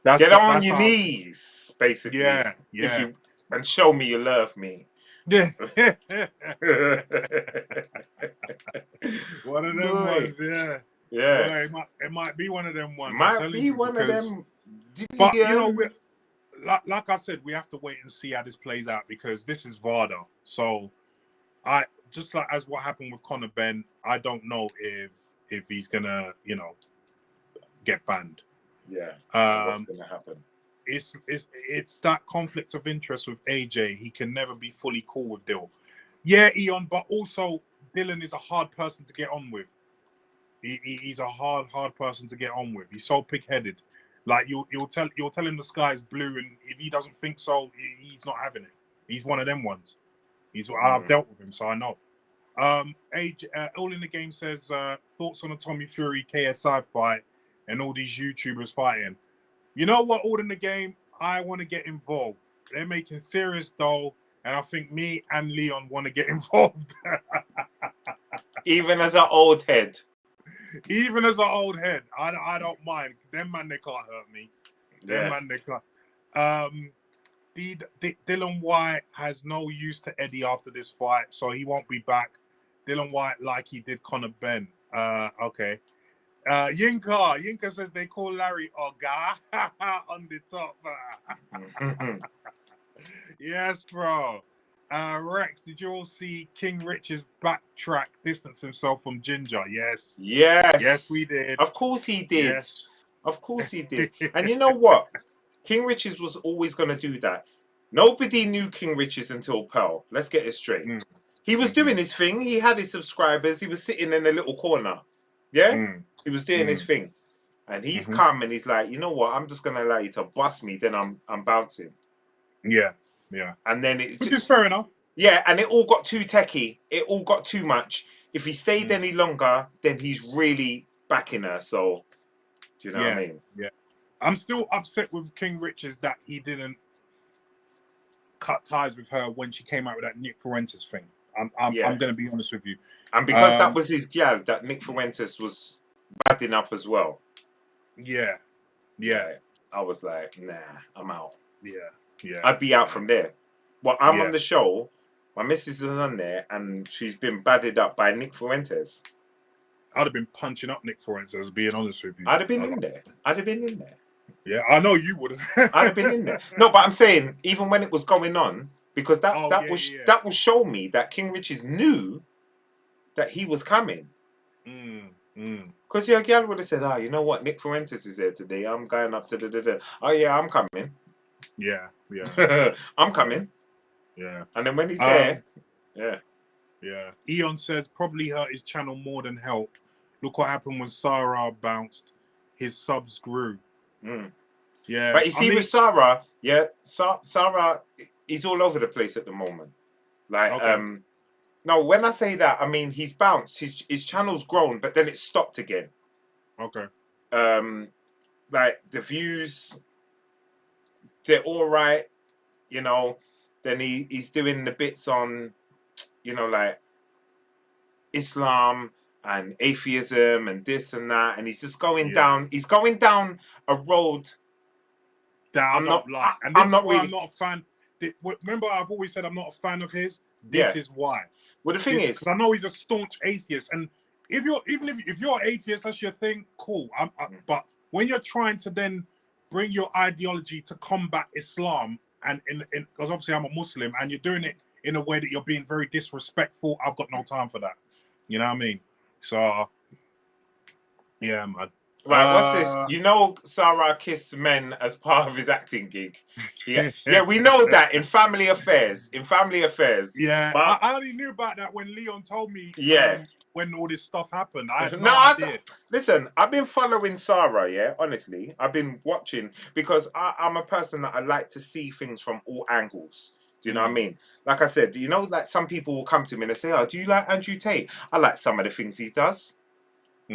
That's Get on that's your how, knees, basically. Yeah. If you and show me you love me. Yeah. One of them ones, yeah. Yeah. Boy, it might be one of them ones. I'm Might telling be you, one of because, them. but you know, like I said, we have to wait and see how this plays out, because this is VADA. So I just like as what happened with Conor Benn, I don't know if he's gonna, get banned. Yeah. What's gonna happen? It's that conflict of interest with AJ. He can never be fully cool with Dill. Yeah, Eon, but also Dillian is a hard person to get on with. He's a hard person to get on with. He's so pig-headed. Like you'll tell him the sky is blue, and if he doesn't think so, he's not having it. He's one of them ones. I've dealt with him, so I know. AJ, All in the Game says thoughts on the Tommy Fury KSI fight and all these YouTubers fighting. You know what, All in the Game, I want to get involved. They're making serious dough, and I think me and Leon want to get involved. Even as an old head. Even as an old head, I don't mind. Them man, they can't hurt me. Them man, they can't. Dillian Whyte has no use to Eddie after this fight, so he won't be back. Dillian Whyte like he did Conor Benn. Okay. Yinka says they call Larry Oga on the top. Yes, bro. Rex, did you all see King Rich's backtrack distance himself from Ginger? Yes. Yes, we did. Of course he did. Yes. Of course he did. And you know what? King Rich's was always going to do that. Nobody knew King Rich's until Pearl. Let's get it straight. He was doing his thing. He had his subscribers. He was sitting in a little corner. Yeah? He was doing his thing. And he's come and he's like, you know what? I'm just going to allow you to bust me. Then I'm bouncing. Yeah. And then which is fair enough. Yeah, and it all got too techie. It all got too much. If he stayed any longer, then he's really backing her. So, do you know what I mean? Yeah. I'm still upset with King Richards that he didn't cut ties with her when she came out with that Nick Fuentes thing. I'm going to be honest with you. And because that was his gal, that Nick Fuentes was badding up as well. Yeah. I was like, nah, I'm out. Yeah. I'd be out from there. Well, I'm on the show. My missus is on there, and she's been badded up by Nick Fuentes. I'd have been punching up Nick Fuentes, being honest with you. I'd have been in there. Yeah, I know you would have. I'd have been in there. No, but I'm saying, even when it was going on, because that will show me that King Richards knew that he was coming. Because your girl would have said, you know what, Nick Fuentes is here today. I'm going up to the. Oh yeah, I'm coming. Yeah. I'm coming. Yeah. And then when he's there, Yeah. Eon says probably hurt his channel more than help. Look what happened when Sarah bounced. His subs grew. Yeah. But you see, with Sarah, Sarah is all over the place at the moment. Like, no, when I say that, I mean he's bounced. His channel's grown, but then it stopped again. Okay. Like the views, they're all right, you know. Then he's doing the bits on, you know, like Islam and atheism and this and that, and he's just going down. He's going down a road. I'm not really. I'm not a fan. Remember, I've always said I'm not a fan of his. This is why. Well, the thing is, because I know he's a staunch atheist, and if you're atheist, that's your thing. Cool. But when you're trying to then bring your ideology to combat Islam, and because obviously I'm a Muslim, and you're doing it in a way that you're being very disrespectful, I've got no time for that. You know what I mean? So, yeah, man. Right, what's this? You know, Sarah kissed men as part of his acting gig. Yeah, we know that in Family Affairs. Yeah, but I only knew about that when Leon told me. When all this stuff happened, I had no idea. Listen, I've been following Sarah. Yeah, honestly, I've been watching because I'm a person that I like to see things from all angles. Do you know what I mean? Like I said, you know, like some people will come to me and they say, "Oh, do you like Andrew Tate?" I like some of the things he does.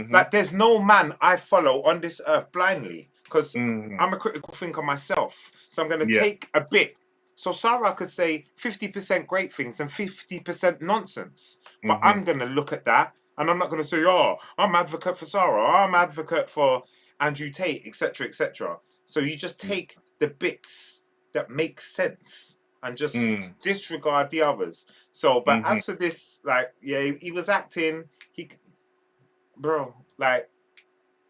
Like, there's no man I follow on this earth blindly, because I'm a critical thinker myself. So I'm going to take a bit. So Sarah could say 50% great things and 50% nonsense. But I'm going to look at that, and I'm not going to say, "Oh, I'm advocate for Sarah, or I'm advocate for Andrew Tate," etc., etc. So you just take the bits that make sense and just disregard the others. So, but as for this, like, yeah, he was acting. Bro, like,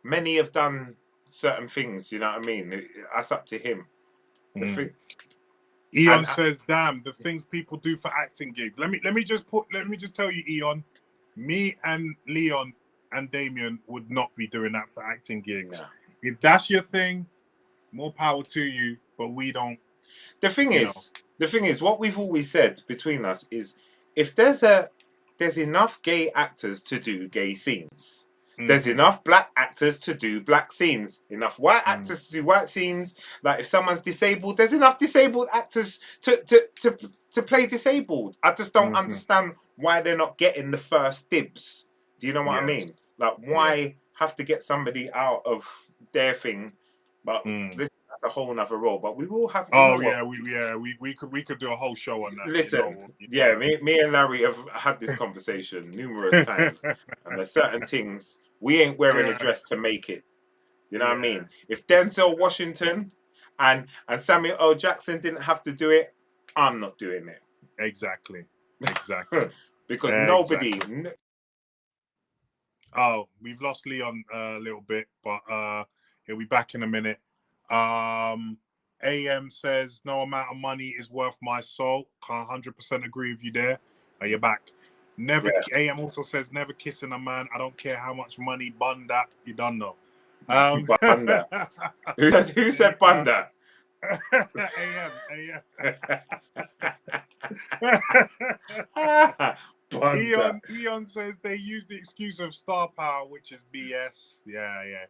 many have done certain things. You know what I mean? That's up to him. The thing. Eon says, "Damn, the things people do for acting gigs." Let me just tell you, Eon, me and Leon and Damien would not be doing that for acting gigs. No. If that's your thing, more power to you. But we don't. The thing is, what we've always said between us is, if there's enough gay actors to do gay scenes. There's enough black actors to do black scenes. Enough white actors to do white scenes. Like, if someone's disabled, there's enough disabled actors to play disabled. I just don't understand why they're not getting the first dibs. Do you know what I mean? Like, why have to get somebody out of their thing? But that's a whole nother role. But we will have. We could do a whole show on that. Listen, me and Larry have had this conversation numerous times, and there's certain things we ain't wearing a dress to make it. You know what I mean? If Denzel Washington and Samuel L. Jackson didn't have to do it, I'm not doing it. Exactly. Because nobody. Oh, we've lost Leon a little bit, but he'll be back in a minute. AM says, "No amount of money is worth my soul." Can't 100% agree with you there. Are you back? Never. AM also says, "Never kissing a man. I don't care how much money. Bun that. You don't know." Bun that. Who said bun that? AM. Eon says they use the excuse of star power, which is BS. Yeah.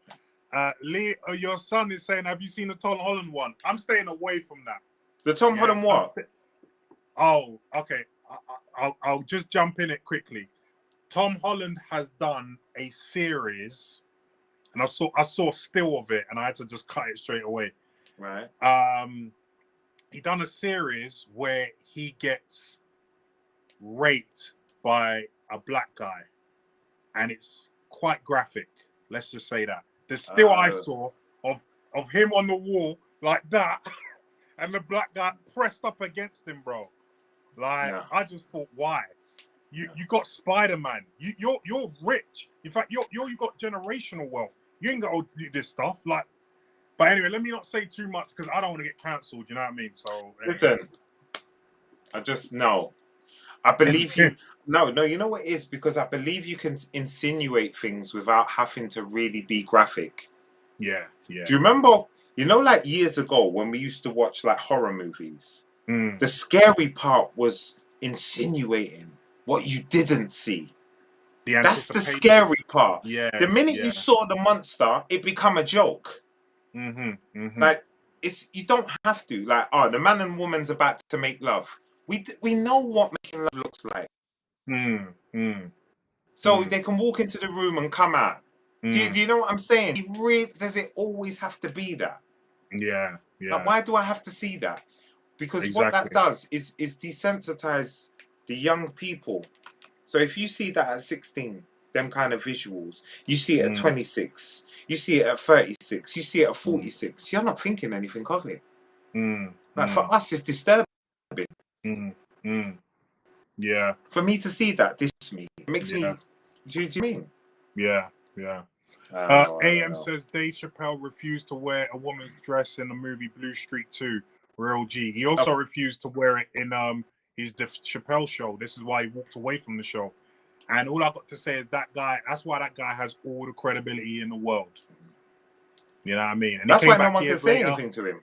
Lee, your son is saying, "Have you seen the Tom Holland one?" I'm staying away from that. The Tom Holland what? Oh, okay. I'll just jump in it quickly. Tom Holland has done a series, and I saw still of it, and I had to just cut it straight away. Right. He done a series where he gets raped by a black guy, and it's quite graphic. Let's just say that. The still I saw of him on the wall like that, and the black guy pressed up against him, bro. Like, I just thought, why? You got Spider-Man. You're rich. In fact, you got generational wealth. You ain't got to do this stuff. Like, but anyway, let me not say too much because I don't want to get cancelled. You know what I mean? So anyway. Listen, I believe you. No, you know what it is? Because I believe you can insinuate things without having to really be graphic. Yeah. Do you remember, like years ago when we used to watch like horror movies? The scary part was insinuating what you didn't see. That's the scary part. Yeah. The minute you saw the monster, it become a joke. Like, you don't have to. Like, the man and woman's about to make love. We know what making love looks like. So they can walk into the room and come out. Do you know what I'm saying? Does it always have to be that? Yeah. Like, why do I have to see that? Because what that does is desensitize the young people. So if you see that at 16, them kind of visuals, you see it at 26, you see it at 36, you see it at 46, you're not thinking anything of it. Like, for us, it's disturbing. Yeah. For me to see that, this me. It makes me... Do you mean? Yeah. AM says Dave Chappelle refused to wear a woman's dress in the movie Blue Streak 2, Real G. He also refused to wear it in his Chappelle show. This is why he walked away from the show. And all I got to say is that's why that guy has all the credibility in the world. You know what I mean? And that's why no one can say anything to him.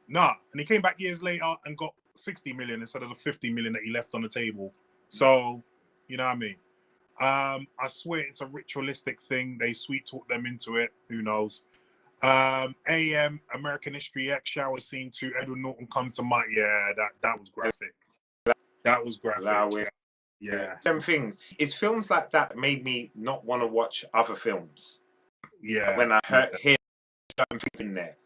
Nah, and he came back years later and got 60 million instead of the 50 million that he left on the table. So, you know what I mean? I swear it's a ritualistic thing. They sweet talk them into it. Who knows? AM, American History X shower scene 2, Edward Norton comes to mind. Yeah, that was graphic. That was graphic. Allow it. Yeah. Them things. It's films like that made me not want to watch other films. Yeah. When I hear certain things in there.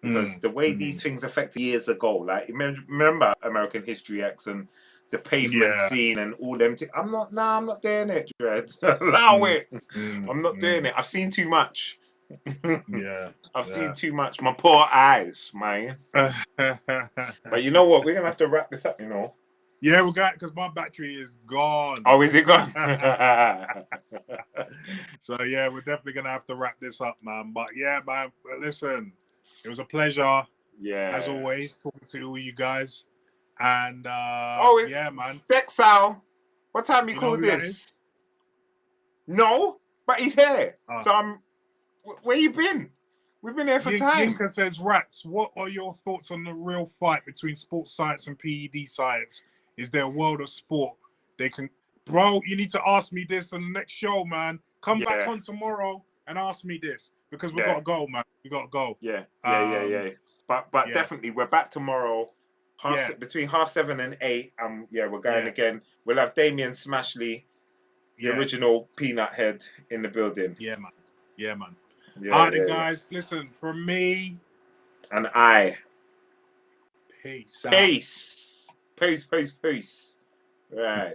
Because the way these things affected years ago, like remember American History X and the pavement scene and all them. I'm not doing it, Dread. Allow it. I'm not doing it. I've seen too much. Yeah. I've seen too much. My poor eyes, man. But you know what? We're gonna have to wrap this up. You know. Yeah, we got because my battery is gone. Oh, is it gone? So yeah, we're definitely gonna have to wrap this up, man. But yeah, man. Listen, it was a pleasure. Yeah. As always, talking to all you guys. And yeah, man. Dexal, what time you know call who that this? is? No, but he's here. So I'm. Where you been? We've been here for time. Yinka says, Rats, what are your thoughts on the real fight between sports science and PED science? Is there a world of sport they can... Bro, you need to ask me this on the next show, man. Come back on tomorrow and ask me this because we got to go, man. We got to go. Yeah. But definitely, we're back tomorrow. Between 7:30 and 8. We're going again. We'll have Damien Smashley, the original Peanut Head, in the building. Yeah, man. Yeah, man. Yeah, all right, then, guys. Listen, from me and I. Peace. Peace. Peace. Right.